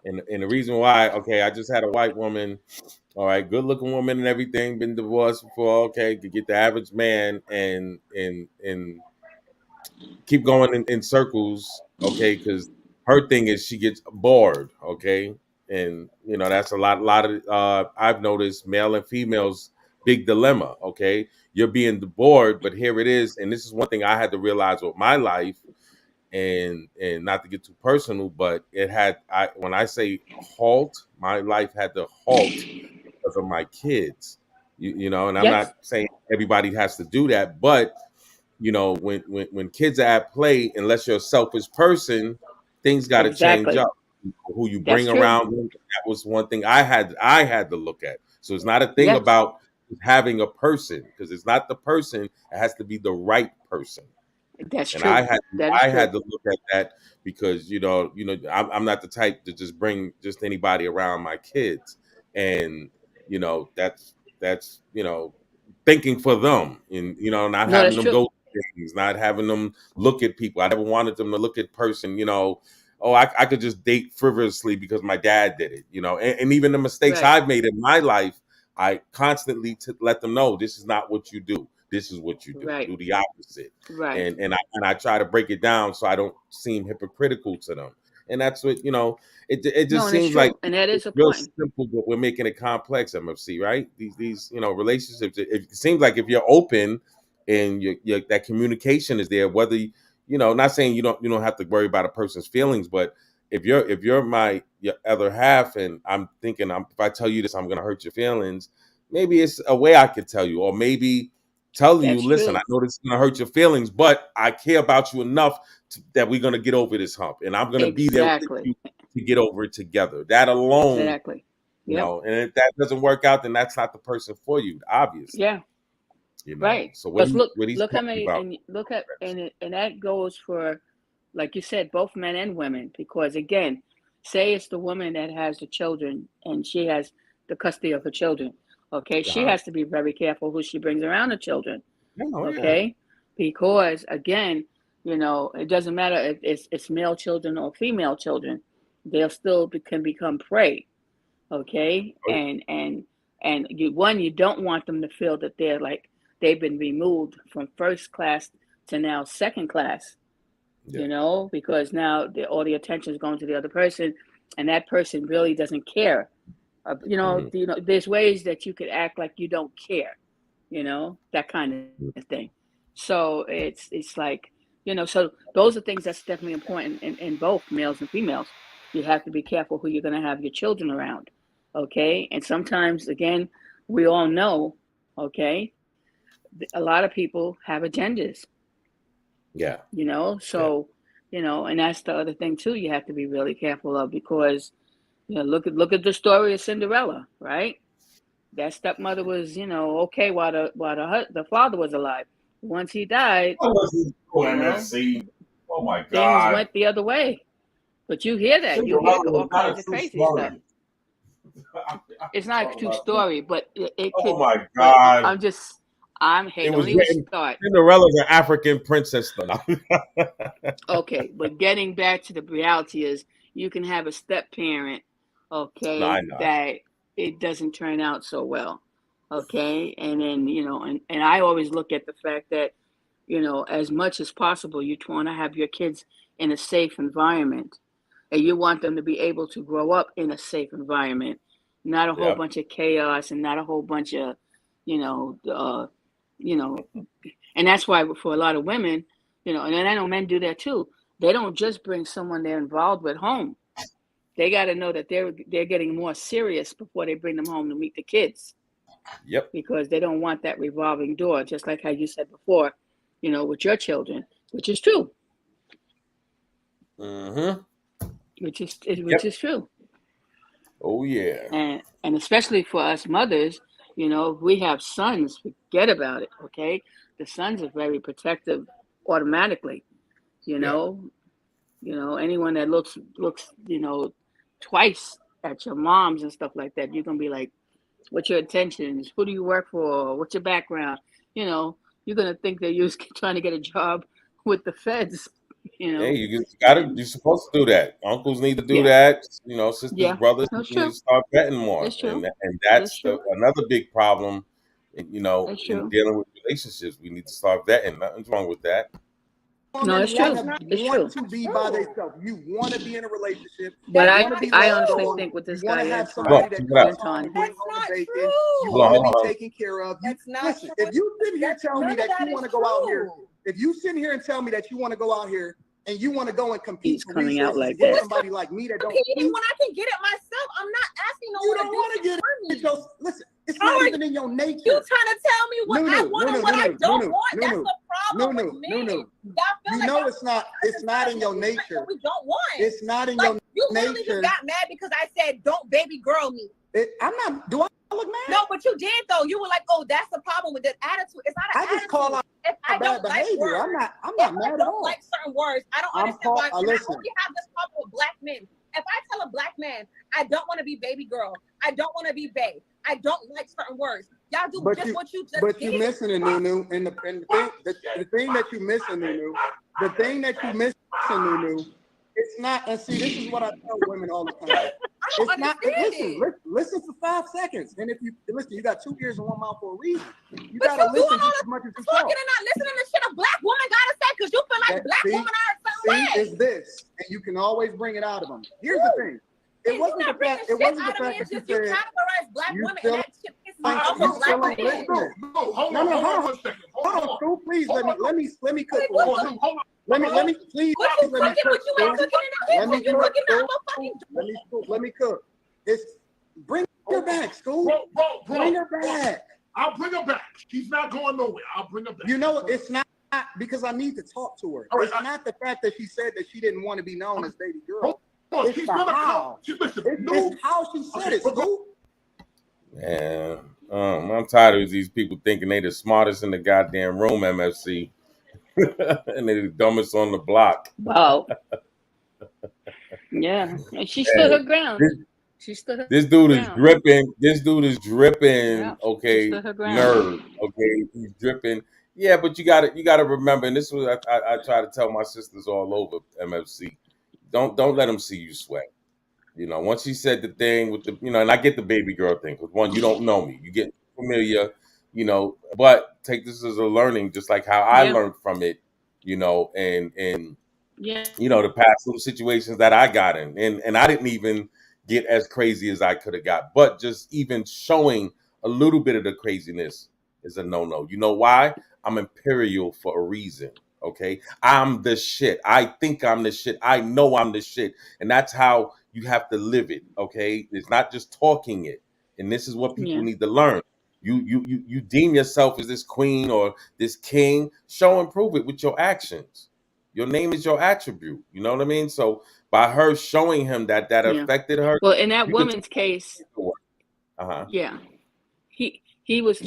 and the reason why, okay, I just had a white woman, all right, good looking woman and everything, been divorced before, okay, could get the average man and keep going in circles, okay, because her thing is she gets bored, okay, and you know that's a lot of I've noticed male and females big dilemma. Okay, you're being bored, but here it is, and this is one thing I had to realize with my life, and not to get too personal, but it had I when I say halt, my life had to halt because of my kids. You know, and I'm Yes, not saying everybody has to do that, but you know, when kids are at play, unless you're a selfish person, things got to change exactly. up. Who you That's bring true. around, that was one thing I had to look at. So it's not a thing Yes, about having a person because it's not the person. It has to be the right person. that's And I true. had That is I true. had to look at that because I'm not the type to just bring just anybody around my kids, and that's thinking for them, and not No, having that's them true. go through things, not having them look at people. I never wanted them to look at person. Oh, I could just date frivolously because my dad did it. And even the mistakes Right, I've made in my life, I constantly let them know this is not what you do. This is what you do. right, Do the opposite right. and I try to break it down so I don't seem hypocritical to them. And that's what it No, just and it's seems like true, and that it's is a real point. simple, but we're making it complex. MFC, right? These relationships. It seems like if you're open and that communication is there, whether not saying you don't have to worry about a person's feelings, but if you're your other half and I'm thinking if I tell you this I'm gonna hurt your feelings, maybe it's a way I could tell you, or maybe telling you, That's listen, I true. know this is gonna hurt your feelings, but I care about you enough that we're gonna get over this hump, and I'm gonna be there with Exactly. you to get over it together. That alone, Exactly. Yep. and if that doesn't work out, then that's not the person for you, obviously. Yeah. Right. So what Because are you what are you look how talking many, about? and look at, and that goes for, like you said, both men and women. Because again, say it's the woman that has the children and she has the custody of her children. Okay, she Uh-huh. has to be very careful who she brings around the children. Oh yeah. Okay, because again, it doesn't matter if it's male children or female children, they'll still can become prey. Okay, Oh, and you don't want them to feel that they've been removed from first class to now second class, yeah. because now all the attention is going to the other person, and that person really doesn't care. Mhm. There's ways that you could act like you don't care, that kind of thing. So it's like, so those are things that's definitely important in both males and females. You have to be careful who you're going to have your children around. Okay. And sometimes, again, we all know, okay, a lot of people have agendas, Yeah. Yeah. so, and that's the other thing too, you have to be really careful of because, look at the story of Cinderella, right? That stepmother was, okay while the father was alive. Once he died, What was he you doing, know, MFC? Oh my things God. went the other way. But you hear that. You hear Cinderella was all not kinds a of true crazy stuff. story. It's not a Talking true about Cinderella. story, but it Oh could. my But God. hey, It don't was even written. start. Cinderella's an African princess. Okay, but getting back to the reality is you can have a step parent, No, I okay, know. that it doesn't turn out so well. Okay. And then, and I always look at the fact that, as much as possible, you want to have your kids in a safe environment and you want them to be able to grow up in a safe environment, not a whole Yep. bunch of chaos and not a whole bunch of, you know, uh, you know, and that's why for a lot of women, and then I know men do that too. They don't just bring someone they're involved with home. They got to know that they're getting more serious before they bring them home to meet the kids Yep. because they don't want that revolving door, just like how you said before, with your children, which is true, Mm-hmm. which Yep. is true, Oh yeah. and especially for us mothers, if we have sons, forget about it. Okay, the sons are very protective automatically. You Yeah. know, anyone that looks, twice at your moms and stuff like that, you're gonna be like, what's your intentions? Who do you work for? What's your background? You know, you're gonna think that you're trying to get a job with the feds. Hey, And you're supposed to do that. Uncles need to do yeah, that. Sisters, yeah, brothers that's need to true. start betting more, It's and true. It's that's true. another big problem. It's In true. dealing with relationships, we need to start vetting. Nothing's wrong with that. No, it's true. It's want true. to be by themselves. You want to be in a relationship. But You I want to be I loved honestly on. think with this You want guy to have Anton, somebody that Look, comes home and brings Anton, home the That's bacon. not You true. want to hold be on. taken care of. You, That's not listen, true. if you sit here telling me None of that that you want to is go out here, true. if you sit here and tell me that you want to go out here and you want to go and compete he's for coming out resources like against that. somebody like me that don't Competing compete, when I can get it myself. I'm not asking no you one don't to want do to get it for it. me. So, listen, it's How not are even in your you nature. trying to tell me what I want and what I don't want? That's the problem with men. Y'all feel You like know y'all it's not in your nature. what we don't want. It's not in Like, your you literally nature. just got mad because I said don't baby girl me. I'm not. Do I look mad? No, but you did though. You were like, oh, that's the problem with the attitude. It's not an I attitude. just call out if I bad don't like behavior. words, I'm not if mad I at don't all. like certain words, I don't I'm understand why. And I listen. only have this problem with black men. If I tell a black man I don't want to be baby girl, I don't want to be babe, I don't like certain words, y'all do But just you- what you just But did. you're missing it, Nunu. And the thing that you're missing, Nunu. The thing that you're missing, Nunu. It's not. And see, this is what I tell women all the time. I don't It's not. understand it. Listen for 5 seconds. And if you listen, you got 2 ears and 1 mouth for a reason. You But gotta you listen doing all just as much as you talking talk. and not listening to shit a black woman gotta say because you feel like black See, women are something see, is this, and you can always bring it out of them. Here's the thing. It wasn't the fact. It wasn't the fact that you you said. categorize black you women feel- and that shit pisses me off You with black feeling women. listening. No, hold No, on, no, hold hold on on. 1 second. Hold on, Stu. Please let me cook. Wait, for what? you. Hold on. Let me please. What you let me cooking? cook. But you ain't Stu. cooking in the Let me kitchen. You cook. cooking out Stu. of fucking. Let me cook. It's bring her back, Stu. Bro, Bring her back. I'll bring her back. She's not going nowhere. I'll bring her back. You know, it's not because I need to talk to her. All right, It's not the fact that she said that she didn't want to be known as baby girl. Hold on, It's she's the gonna how. come. Listen, It's how she said it, Stu. Yeah. I'm tired of these people thinking they the smartest in the goddamn room, MFC. And they the dumbest on the block. Wow. Yeah, and she stood her ground. She stood her This dude is ground. dripping. This dude is dripping. Yeah, she Okay, stood her ground. nerd. Okay, he's dripping. Yeah, but you gotta remember, and this was I try to tell my sisters all over MFC. Don't let them see you sweat. You know, once she said the thing with the, and I get the baby girl thing because one, you don't know me, you get familiar, but take this as a learning, just like how I Yeah. learned from it, and Yeah. the past little situations that I got in, and I didn't even get as crazy as I could have got, but just even showing a little bit of the craziness is a no-no. You know why? I'm imperial for a reason. Okay, I'm the shit. I think I'm the shit. I know I'm the shit, and that's how you have to live it. Okay, it's not just talking it, and this is what people Yeah. need to learn. You deem yourself as this queen or this king. Show and prove it with your actions. Your name is your attribute. You know what I mean? So by her showing him that Yeah. affected her, Well, in that you can woman's case, uh-huh. yeah, he was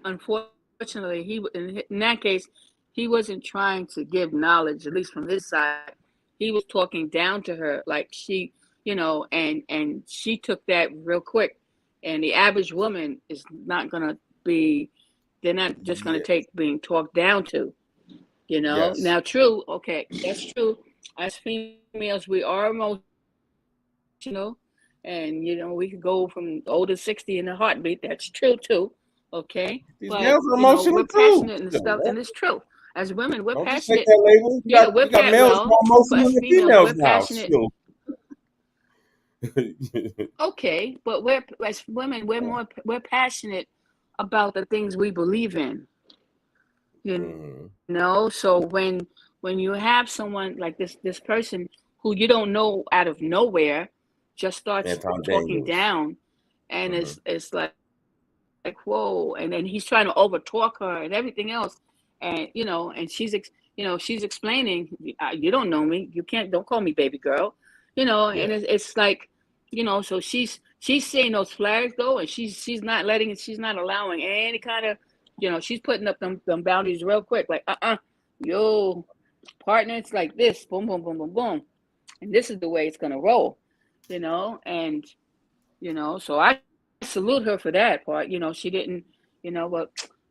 unfortunately in that case he wasn't trying to give knowledge, at least from his side. He was talking down to her like she, and she took that real quick. And the average woman is not gonna be. They're not just gonna take being talked down to. Yes. Now, true. Okay, that's true. As females, we are emotional, and we could go from 0 to 60 in a heartbeat. That's true too. Okay, These but males are emotional we're too. passionate and stuff, and it's true. As women, we're Don't just passionate. take that label. Yeah, You got males more emotional us than females, females we're now. passionate. Still. Okay, but as women, we're passionate about the things we believe in. So when you have someone like this person who you don't know out of nowhere just starts Anton talking Daniels. down, and it's like whoa, and then he's trying to overtalk her and everything else, and and she's explaining, you don't know me, don't call me baby girl, and it's like, so she's seeing those flags though, and she's not allowing any kind of, she's putting up them boundaries real quick, like yo partner, it's like this, boom boom boom boom boom, and this is the way it's gonna roll, and so I salute her for that part. She didn't, well,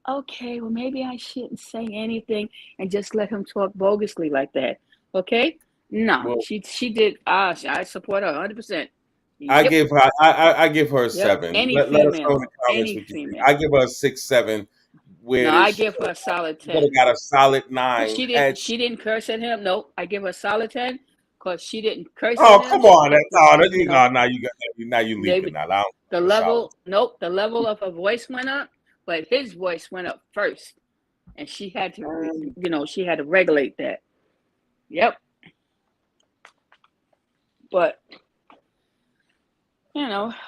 okay, well maybe I shouldn't say anything and just let him talk bogusly like that. Okay, no, Well, she did. I support her 100%. I give her a 7. Any Let us know in female, the comments any what you think. female. I give her a 6, 7. where No, this I shit, give her a solid you could have 10. got a solid But 9. she didn't curse at him. Nope, I give her a solid 10 because she didn't curse Oh, at him. come She on. kept You know, now you they leaking now. I don't the give a solid. level. Nope, the level of her voice went up, but his voice went up first, and she had to, she had to regulate that. Yep. But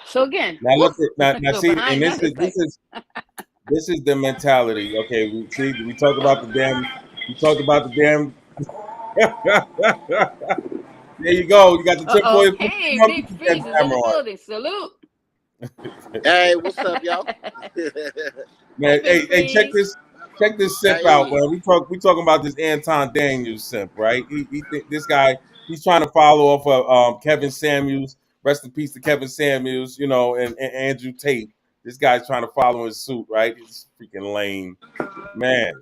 so again, Now look at now so see, and behind that, it's like, this is the mentality. Okay, we talked about the damn. There you go. You got the tip for you. Put hey, the Big damn Freeze is in camera the on. building. Salute. Hey, what's up, y'all? Man, Big hey, check Freeze. this simp out, man. We talking about this Anton Daniels simp, right? He think this guy, he's trying to follow off of Kevin Samuels. Rest in peace to Kevin Samuels, and Andrew Tate. This guy's trying to follow his suit, right? He's freaking lame, man.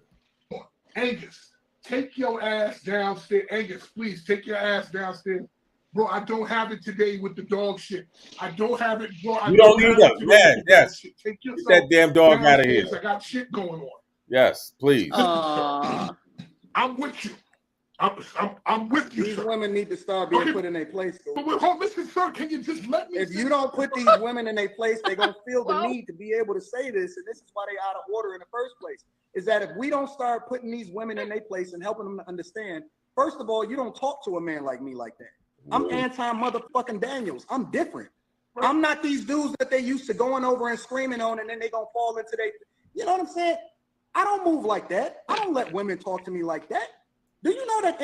Angus, take your ass downstairs. Angus, please take your ass downstairs. Bro, I don't have it today with the dog shit. I don't have it, bro. You don't either. Man, yes. Take Get that damn dog out of here. I got shit going on. Yes, please. I'm with you. I'm with you. These sir. women need to start being put in their place. But listen, sir, can you just let me? If you don't put these women in their place, they're gonna feel the need to be able to say this, and this is why they're out of order in the first place. Is that if we don't start putting these women in their place and helping them to understand, first of all, you don't talk to a man like me like that. I'm anti-motherfucking Daniels. I'm different. I'm not these dudes that they used to going over and screaming on, and then they gonna fall into their. You know what I'm saying? I don't move like that. I don't let women talk to me like that. Do you know that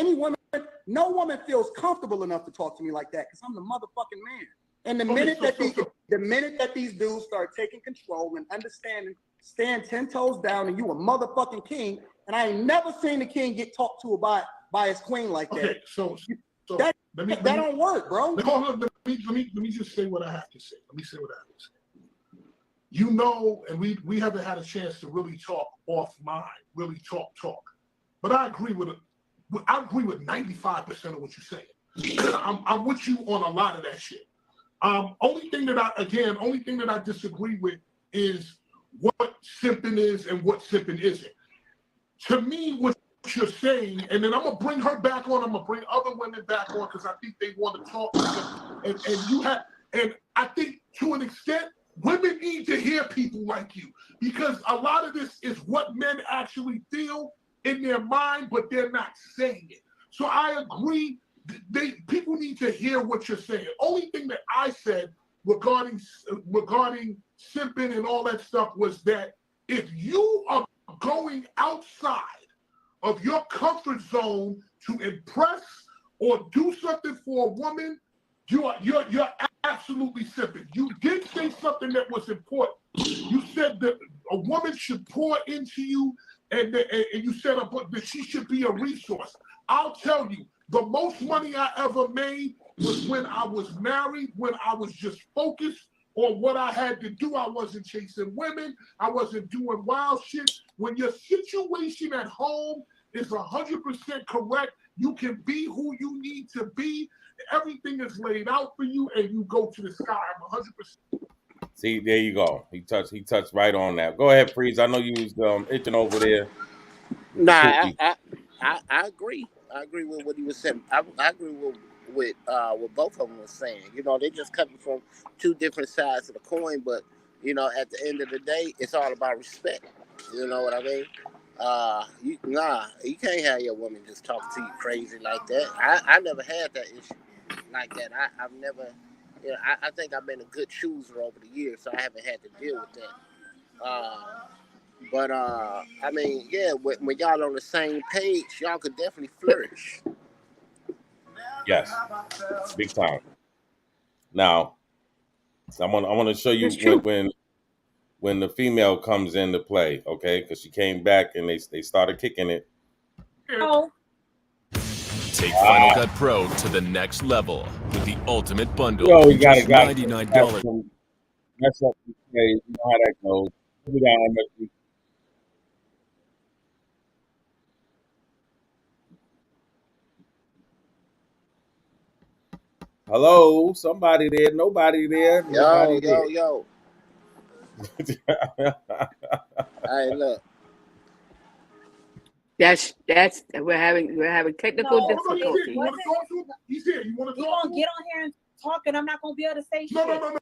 no woman feels comfortable enough to talk to me like that? Because I'm the motherfucking man. And the minute that these dudes start taking control and understanding, stand 10 toes down, and you a motherfucking king, and I ain't never seen the king get talked to by his queen like that. Okay, so that don't work, bro. Let me just say what I have to say. Let me say what I have to say. And we haven't had a chance to really talk offline, really talk. But I agree with 95% of what you're saying. I'm with you on a lot of that shit. Only thing that I disagree with is what simping is and what simping isn't. To me, what you're saying, and then I'm gonna bring her back on. I'm gonna bring other women back on because I think they want to talk. And I think to an extent, women need to hear people like you because a lot of this is what men actually feel in their mind, but they're not saying it. So I agree. People need to hear what you're saying. Only thing that I said regarding simping and all that stuff was that if you are going outside of your comfort zone to impress or do something for a woman, you're absolutely simping. You did say something that was important. You said that a woman should pour into you, and you said that she should be a resource. I'll tell you, the most money I ever made was when I was married, when I was just focused on what I had to do. I wasn't chasing women. I wasn't doing wild shit. When your situation at home is 100% correct, you can be who you need to be. Everything is laid out for you, and you go to the sky. I'm 100%. See, there you go. He touched right on that. Go ahead, Freeze. I know you was itching over there. Nah, I agree. I agree with what he was saying. I agree with what both of them were saying. They just coming from two different sides of the coin, but at the end of the day, it's all about respect. You know what I mean? You can't have your woman just talk to you crazy like that. I never had that issue like that. I've never. I think I've been a good chooser over the years, so I haven't had to deal with that. But I mean, yeah, when y'all on the same page, y'all could definitely flourish. Yes, big time. Now, I want to show you when the female comes into play, okay? Because she came back and they started kicking it. Oh. Take Final Cut Pro to the next level with the Ultimate Bundle. Yo, we got just $99. That's up to say, you know how that goes. We got MSC. Hello, somebody there? Nobody there? Nobody Yo. Hey, look. we're having technical difficulties. You want to talk to him? He's here. You want to talk to him? Get on here and talk, and I'm not gonna be able to say shit. No.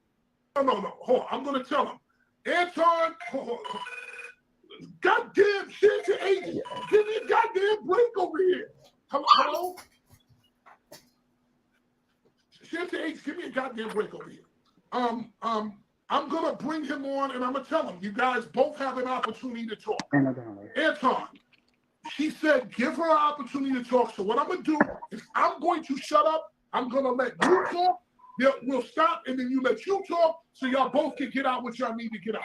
Hold on. I'm gonna tell him. Anton, goddamn shit to agent. Give me a goddamn break over here. Hello? Shit to agent, give me a goddamn break over here. I'm gonna bring him on and I'm gonna tell him, you guys both have an opportunity to talk. Anton, she said, give her an opportunity to talk. So what I'm gonna do is I'm going to shut up. I'm gonna let you talk. We'll stop and then you let you talk so y'all both can get out what y'all need to get out.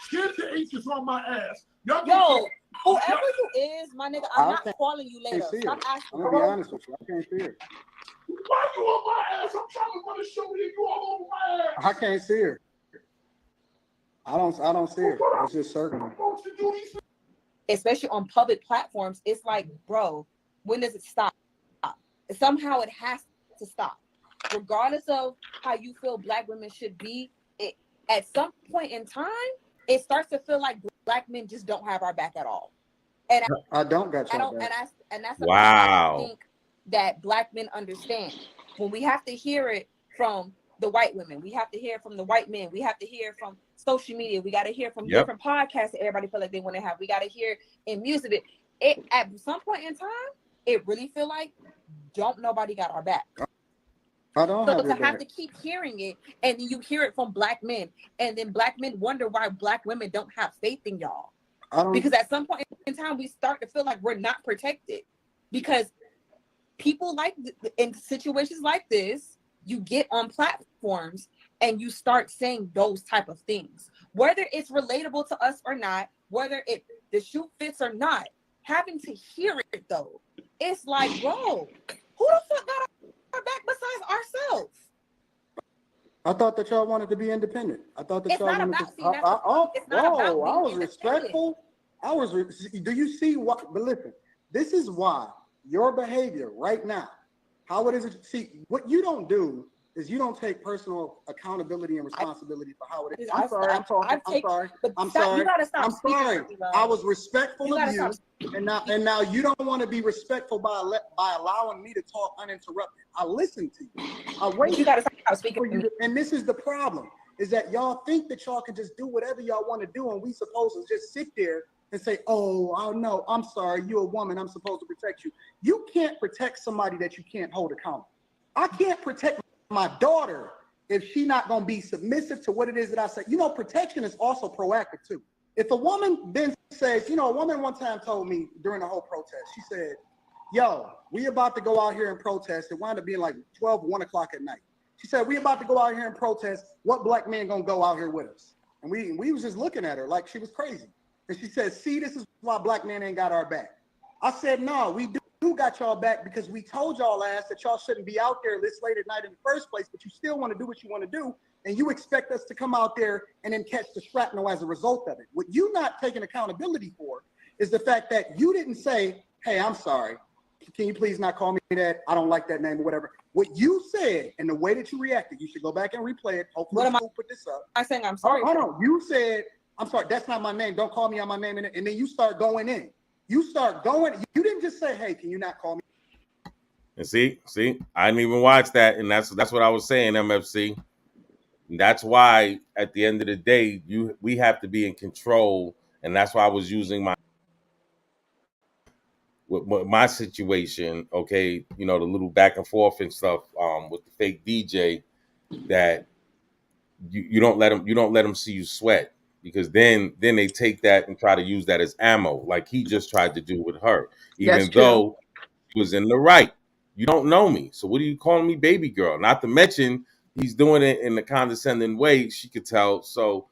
Shit to H is on my ass. Y'all whoever you is, my nigga, I'm not calling you later. Stop asking. I'm gonna be honest with you. I can't see her. Why you on my ass? I'm trying to run a show and you all over my ass. I can't see her. I don't see her. It's just circling. Especially on public platforms, it's like, bro, when does it stop? Somehow it has to stop. Regardless of how you feel Black women should be, at some point in time, it starts to feel like Black men just don't have our back at all. And I don't got your back. And that's wow. I think that Black men understand. When we have to hear it from the white women, we have to hear it from the white men, we have to hear it from social media, we got to hear from different podcasts that everybody feel like they want to have. We got to hear in music. It at some point in time, it really feel like don't nobody got our back. I don't have to have to keep hearing it, and then you hear it from Black men, and then Black men wonder why Black women don't have faith in y'all. Because at some point in time, we start to feel like we're not protected. Because people like in situations like this, you get on platforms and you start saying those type of things, whether it's relatable to us or not, whether the shoe fits or not. Having to hear it though, it's like, bro, who the fuck got our back besides ourselves? I thought that y'all wanted to be independent. I thought that it's y'all not wanted about, to. I was respectful. Do you see what? But listen, this is why your behavior right now, how it is. See, what you don't do is you don't take personal accountability and responsibility for how it is. I'm sorry. I'm sorry. I was respectful of you, and now you don't want to be respectful by allowing me to talk uninterrupted. I listened to you. I waited. You got to stop speaking for you. And this is the problem: is that y'all think that y'all can just do whatever y'all want to do, and we supposed to just sit there and say, "Oh no, I'm sorry. You're a woman. I'm supposed to protect you." You can't protect somebody that you can't hold accountable. I can't protect my daughter if she's not going to be submissive to what it is that I say. Protection is also proactive too. If a woman then says, a woman one time told me during the whole protest, she said, yo, we about to go out here and protest. It wound up being like 1 o'clock at night. She said, we about to go out here and protest. What Black man going to go out here with us? And we was just looking at her like she was crazy. And she said, see, this is why Black men ain't got our back. I said, no, we do got y'all back because we told y'all ass that y'all shouldn't be out there this late at night in the first place, but you still want to do what you want to do, and you expect us to come out there and then catch the shrapnel as a result of it. What you not taking accountability for is the fact that you didn't say, hey, I'm sorry. Can you please not call me that? I don't like that name or whatever. What you said and the way that you reacted, you should go back and replay it. Hopefully we'll put this up. I'm saying I'm sorry. Hold on. You said, I'm sorry, that's not my name. Don't call me on my name. And then you start going in. You start going. You didn't just say, "Hey, can you not call me?" And see, I didn't even watch that, and that's what I was saying, MFC. And that's why, at the end of the day, we have to be in control, and that's why I was using my situation. Okay, the little back and forth and stuff with the fake DJ. That you don't let them see you sweat. Because then they take that and try to use that as ammo, like he just tried to do with her, even though he was in the right. You don't know me, so what are you calling me baby girl? Not to mention he's doing it in a condescending way. She could tell. So,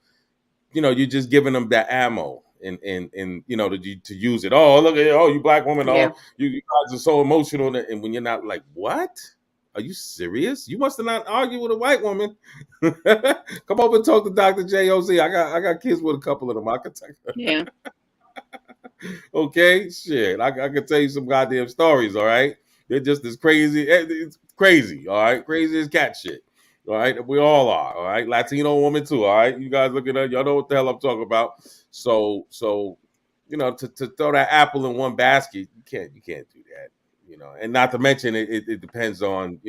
you're just giving them that ammo and to use it. Oh, look at you Black woman. Yeah. Oh, you guys are so emotional, and when you're not like, what? Are you serious? You must have not argued with a white woman. Come over and talk to Dr. J.O.Z. I got kids with a couple of them. I can tell you. Yeah. Okay, shit. I can tell you some goddamn stories, all right? They're just as crazy. It's crazy, all right? Crazy as cat shit. All right? We all are, all right? Latino woman too, all right? You guys look at her, y'all know what the hell I'm talking about. So to throw that apple in one basket, you can't do that. And not to mention it depends on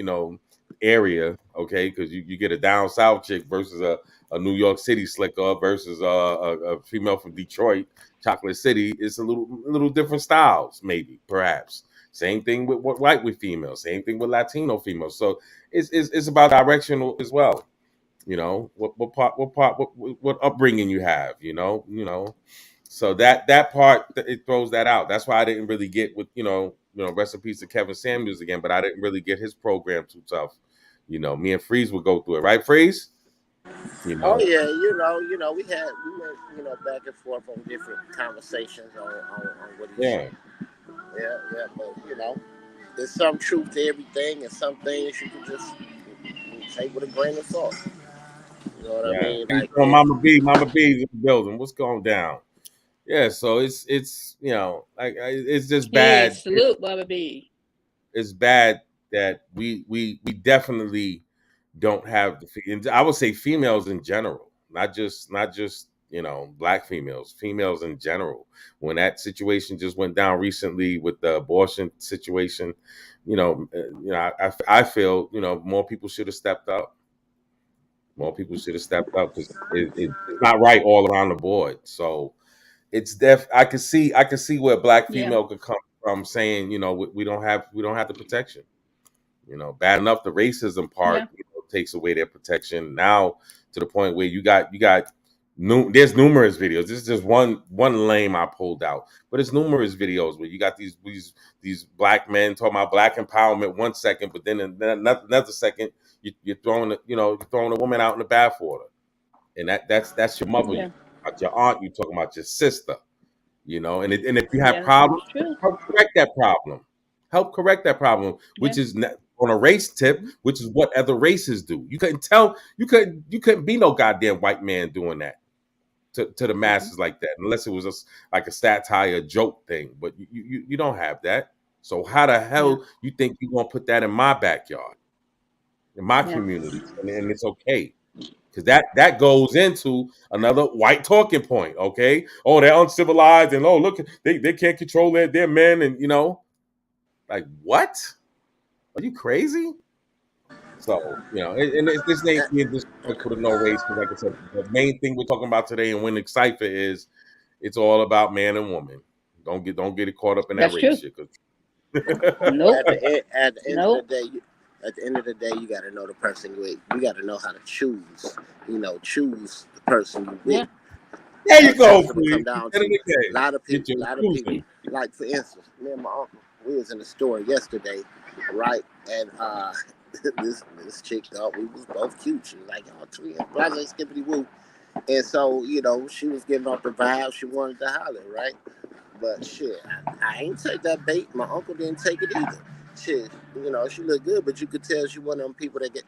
area, okay? Because you get a down south chick versus a New York City slicker versus a female from Detroit, Chocolate City. It's a little different styles, maybe, perhaps. Same thing with white with females. Same thing with Latino females. So it's about directional as well. What upbringing you have. So that part it throws that out. That's why I didn't really get with rest in peace to Kevin Samuels again, but I didn't really get his program too tough. Me and Freeze would go through it, right, Freeze? Oh yeah, we went back and forth on different conversations on what he said. Yeah, but there's some truth to everything, and some things you can just take with a grain of salt. You know what I mean? Like, Mama B's in the building. What's going down? Yeah, so it's it's just bad. Hey, salute, Mama B. It's bad that we definitely don't have I would say females in general, not just black females in general. When that situation just went down recently with the abortion situation, I feel more people should have stepped up. More people should have stepped up because it's not right all around the board. So it's I can see where black female could come from saying we don't have the protection. Bad enough the racism part takes away their protection now to the point where you got there's numerous videos. This is just one lame I pulled out, but it's numerous videos where you got these black men talking about black empowerment 1 second, but then another second you're throwing a woman out in the bathwater, and that's your mother, your aunt, you talking about your sister, and if you have problems, help correct that problem, which is on a race tip, which is what other races do. You couldn't be no goddamn white man doing that to the masses like that, unless it was just like a satire joke thing. But you don't have that. So how the hell you think you're gonna put that in my backyard, in my community, and it's okay? Because that goes into another white talking point, okay? Oh, they're uncivilized, and look, they can't control their men, and like what? Are you crazy? So this ain't being disrespectful to no race. Because like I said, the main thing we're talking about today in Winning Cipher is it's all about man and woman. Don't get it caught up in that race shit. Nope. At the end of the day, you got to know the person you with. You got to know how to choose. Choose the person you with. There you go. Come down to a lot of people. Like for instance, me and my uncle, we was in the store yesterday, right? And this chick thought we was both cute. She was like, "Y'all twins, blah blah, skippity woo." And so she was giving off the vibe. She wanted to holler, right? But shit, I ain't take that bait. My uncle didn't take it either. Shit, she looked good, but you could tell she one of them people that's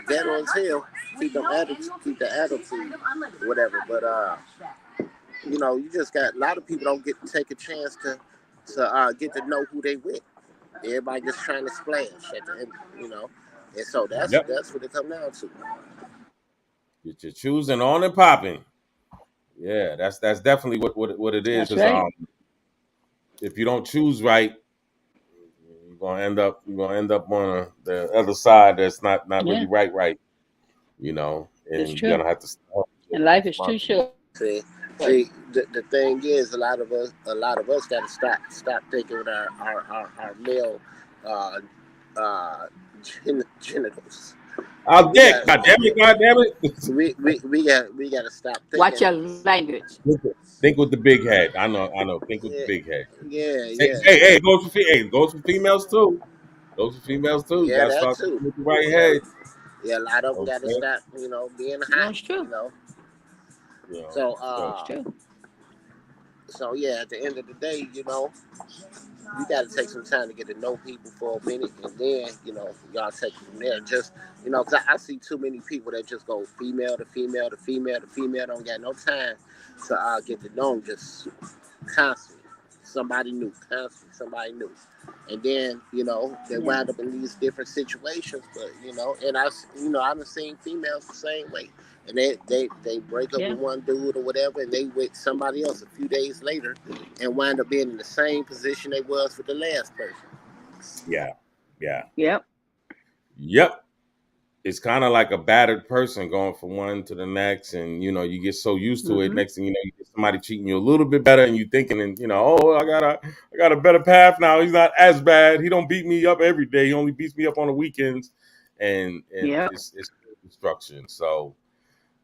ghetto as hell. Keep the attitude, whatever. But you just got a lot of people don't get to take a chance to get to know who they with. Everybody just trying to splash at the end, and so that's what it come down to. Get your choosing on and popping. Yeah, that's definitely what it is. Right. If you don't choose right, you're gonna end up on the other side that's not really right. And you're gonna have to stop. And life is too short. See, the thing is, a lot of us got to stop thinking with our male genitals. God damn it! We got to stop thinking. Watch your language. Think with the big head. I know. Think with the big head. Yeah. Hey, goes for females too. Those for females too. Yeah, that too. With the right head. Yeah, a lot of them got to stop. Being hot. That's true. So yeah, at the end of the day, you got to take some time to get to know people for a minute, and then y'all take it from there. Just because I see too many people that just go female to female to female to female, don't got no time to get to know them just constantly. somebody new, constantly somebody new. And then, they wind up in these different situations. But, and I've seen females the same way. And they break up with one dude or whatever, and they with somebody else a few days later and wind up being in the same position they was with the last person. Yep. It's kind of like a battered person going from one to the next, and you get so used to it. Next thing you know, you get somebody treating you a little bit better, and you thinking, and oh, I got a better path now. He's not as bad. He don't beat me up every day. He only beats me up on the weekends, and it's destruction. So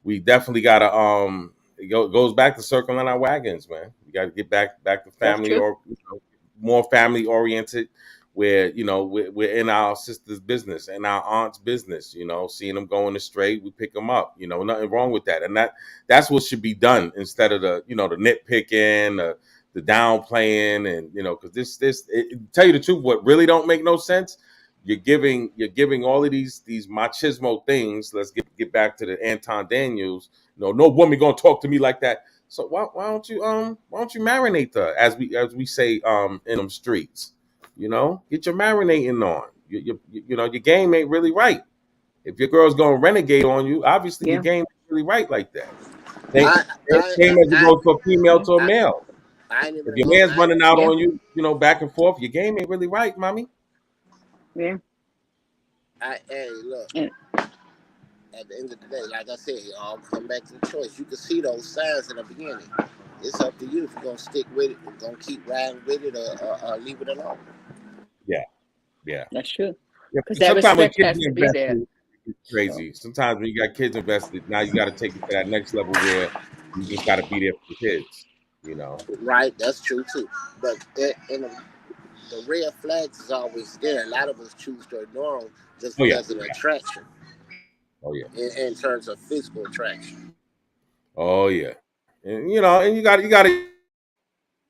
we definitely gotta it goes back to circling our wagons, man. We got to get back to family, or more family oriented, where we're in our sister's business and our aunt's business. Seeing them going astray, we pick them up. Nothing wrong with that, and that's what should be done instead of the the nitpicking, the downplaying, and because this tell you the truth, what really don't make no sense. You're giving all of these machismo things. Let's get back to the Anton Daniels. No woman gonna talk to me like that. So why don't you marinate her, as we say in them streets. Get your marinating on. Your game ain't really right. If your girl's gonna renegade on you, obviously your game ain't really right like that. Same as it goes for a female to a male. If your man's running out on you, back and forth, your game ain't really right, mommy. Hey, look. At the end of the day, like I said, it all come back to the choice. You can see those signs in the beginning. It's up to you if you're gonna stick with it, or gonna keep riding with it, or leave it alone. Yeah, that's true. Because sometimes when kids are invested, it's crazy. Sometimes when you got kids invested, now you got to take it to that next level where you just got to be there for the kids. Right, that's true too. But the red flags is always there. A lot of us choose to ignore them just because of the attraction. Oh yeah. In terms of physical attraction. Oh yeah, and you got to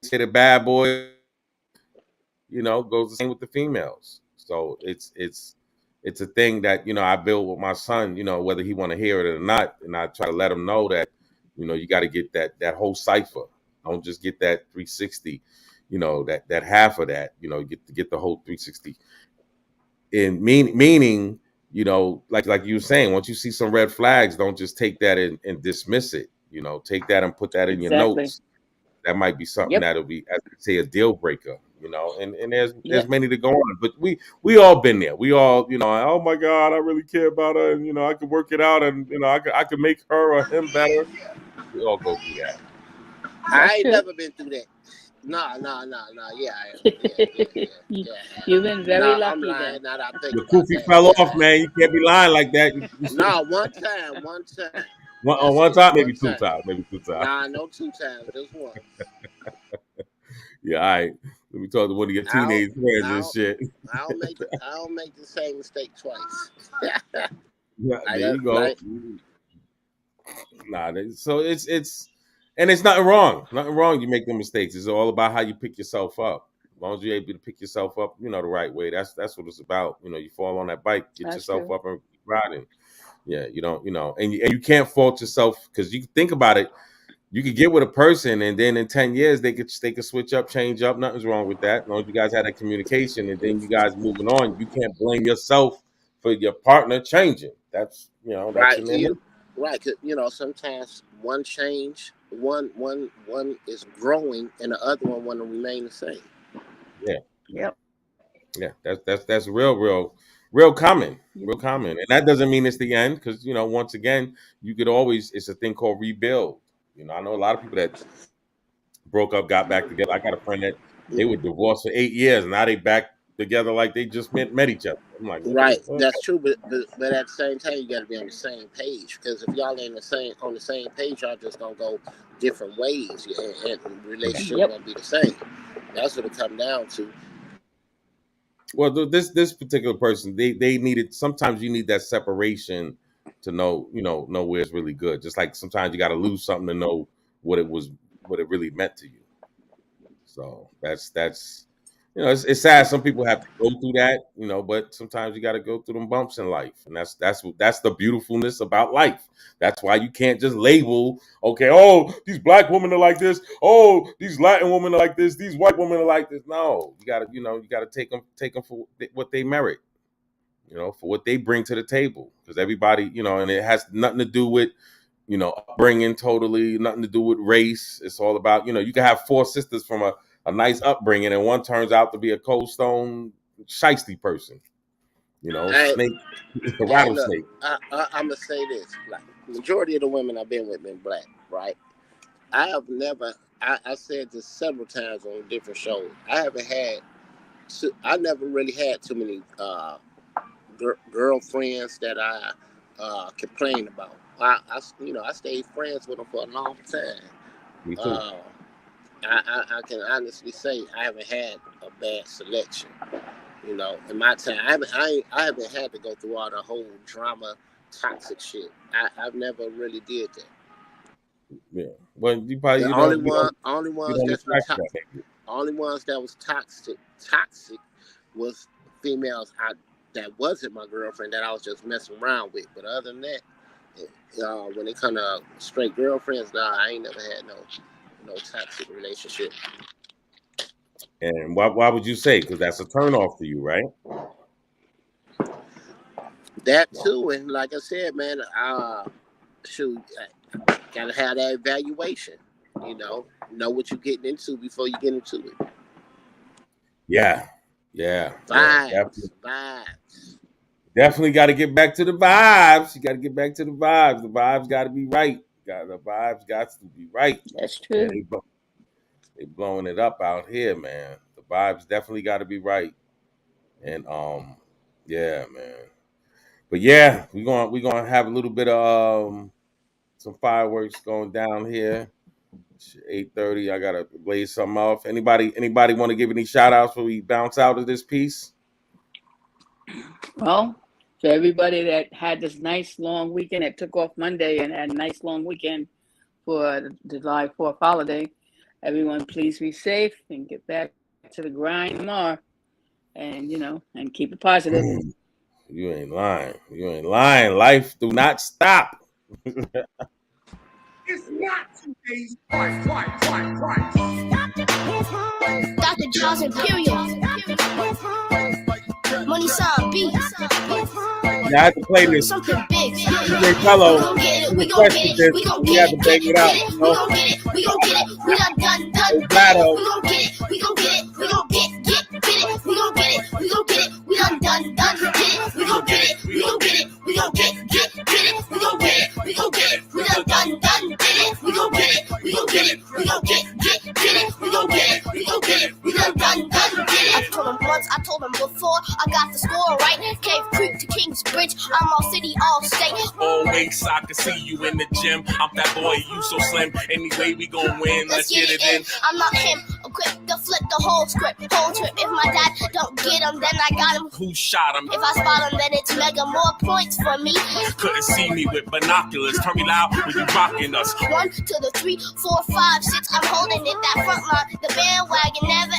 say the bad boy. Goes the same with the females. So it's a thing that I build with my son. Whether he want to hear it or not, and I try to let him know that you got to get that whole cipher. Don't just get that 360. That half of that. Get the whole 360. And meaning. Like you were saying, once you see some red flags, don't just take that and dismiss it. Take that and put that in your notes. That might be something that'll be, as they say, a deal breaker. And there's many to go on, but we all been there. We all, oh my God, I really care about her, and I could work it out, and I could make her or him better. We all go through that. I ain't never been through that. No. Yeah. You've been very lucky. I'm lying. The kufi fell off, man. You can't be lying like that. No, one time. One time, maybe two times. Nah, no 2 times, just one. Yeah, all right. Let me talk to one of your teenage friends and shit. I don't make the same mistake twice. Yeah, there you go. Nah, so it's. And it's nothing wrong. Nothing wrong. You make the mistakes. It's all about how you pick yourself up. As long as you're able to pick yourself up, the right way. That's what it's about. You fall on that bike, get yourself up and keep riding. Yeah, you don't. And you can't fault yourself, because you think about it. You could get with a person, and then in 10 years they could switch up, change up. Nothing's wrong with that. As long as you guys had that communication, and then you guys moving on, you can't blame yourself for your partner changing. That's that's right. Right. Sometimes one change. One is growing, and the other one want to remain the same. Yeah. Yep. Yeah. That's real common. Real common. And that doesn't mean it's the end, because once again, you could always. It's a thing called rebuild. I know a lot of people that broke up, got back together. I got a friend that they were divorced for 8 years, and now they back together like they just met each other. I'm like, right, that's true, but at the same time, you got to be on the same page, because if y'all ain't on the same page, y'all just gonna go different ways, and the relationship won't be the same. That's what it comes down to. Well, this particular person, they needed. Sometimes you need that separation to know where it's really good. Just like sometimes you got to lose something to know what it really meant to you. So that's you know, it's sad. Some people have to go through that, you know, but sometimes you got to go through them bumps in life, and that's the beautifulness about life. That's why you can't just label, okay, oh, these black women are like this, oh, these Latin women are like this, these white women are like this. No, you gotta take them for what they merit, you know, for what they bring to the table, because everybody, you know, and it has nothing to do with, you know, upbringing, totally nothing to do with race. It's all about, you know, you can have 4 sisters from a nice upbringing, and one turns out to be a cold stone shiesty person. You know, snake, a rattlesnake. I'm gonna say this: like, majority of the women I've been with been black, right? I have never. I said this several times on different shows. I never really had too many girlfriends that I complained about. I stayed friends with them for a long time. Me too. I can honestly say I haven't had a bad selection. You know, in my time, I haven't had to go through all the whole drama, toxic shit. I've never really did that. Yeah, well, you probably only ones that was toxic was females that wasn't my girlfriend, that I was just messing around with. But other than that, when it comes to straight girlfriends, I ain't never had no toxic relationship. And why would you say? Because that's a turnoff for you, right? That too, and like I said, man, gotta have that evaluation. You know what you're getting into before you get into it. Yeah. Vibes. Definitely got to get back to the vibes. You got to get back to the vibes. The vibes got to be right. The vibes got to be right. That's true. They blowing it up out here, man. The vibes definitely got to be right. And yeah, man. But yeah, we're gonna have a little bit of some fireworks going down here. 8:30. I gotta blaze something off. Anybody want to give any shout outs before we bounce out of this piece? Well, to everybody that had this nice long weekend, that took off Monday and had a nice long weekend for the July 4th holiday, everyone please be safe and get back to the grind tomorrow, and and keep it positive. You ain't lying. Life do not stop. It's not 2 days twice. Dr. John's Imperial. Money sign B. Yeah, I have to play this. Something big. DJ Fellow. We gon' get it. We gon' get it. We gon' get it. We gon' get it. We gon' get it. We done. We gon' get it. We gon' get it. We gon' get it. We gon' get it. We gon' get it. We done. Get it. We gon' get it. We gon' get it. We gon' get it. We gon' get it. We gon' get it. We done. Get it. We gon' get it. We gon' get it. We gon' get it. We gon' get it. We gon' get it. We done. Get it. I told him once. I told him before. I got the score right. Cave Creek to Kingsbridge. I'm all city, all state. Always I can see you in the gym. I'm that boy, you so slim. Anyway, we gon' win. Let's get it in. I'm not him. Equipped to flip the whole script. Whole trip. If my dad don't get him, then I got him. Who shot him? If I spot him, then it's mega more points for me. Couldn't see me with binoculars. Turn me loud when you rocking us. 1 to the 3, 4, 5, 6. I'm holding it. That front line. The bandwagon. Never.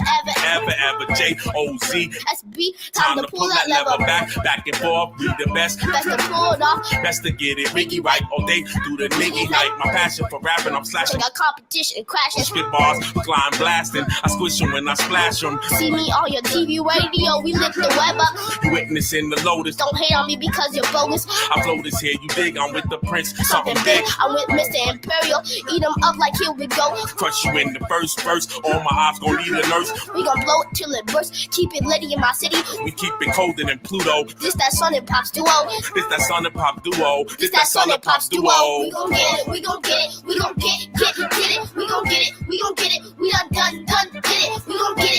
J-O-Z. SB. Time to pull that lever back and forth. We the best. Best to pull it off. Best to get it. Ricky right all day. Do the niggy night. My passion for rapping. I'm slashing. Got competition crashing. Spit bars. Climb blasting. I squish them when I splash them. See me on your TV radio. We lit the web up. You witnessing the Lotus. Don't hate on me because you're bogus. I flow this here. You dig. I'm with the Prince. Something big. I'm with Mr. Imperial. Eat him up like here we go. Crush you in the first verse. All my eyes gon' need a nurse. We gon' blow it till it bursts. Keep it litty in my city. We keep it colder than Pluto. This that Sun and Pops duo. This that Sun and Pop duo. This that Sun and Pops duo. We gon' get it. We gon' get it. We gon' get it. We gon' get it. We gon' get it. We done. Get it. We gon' get it.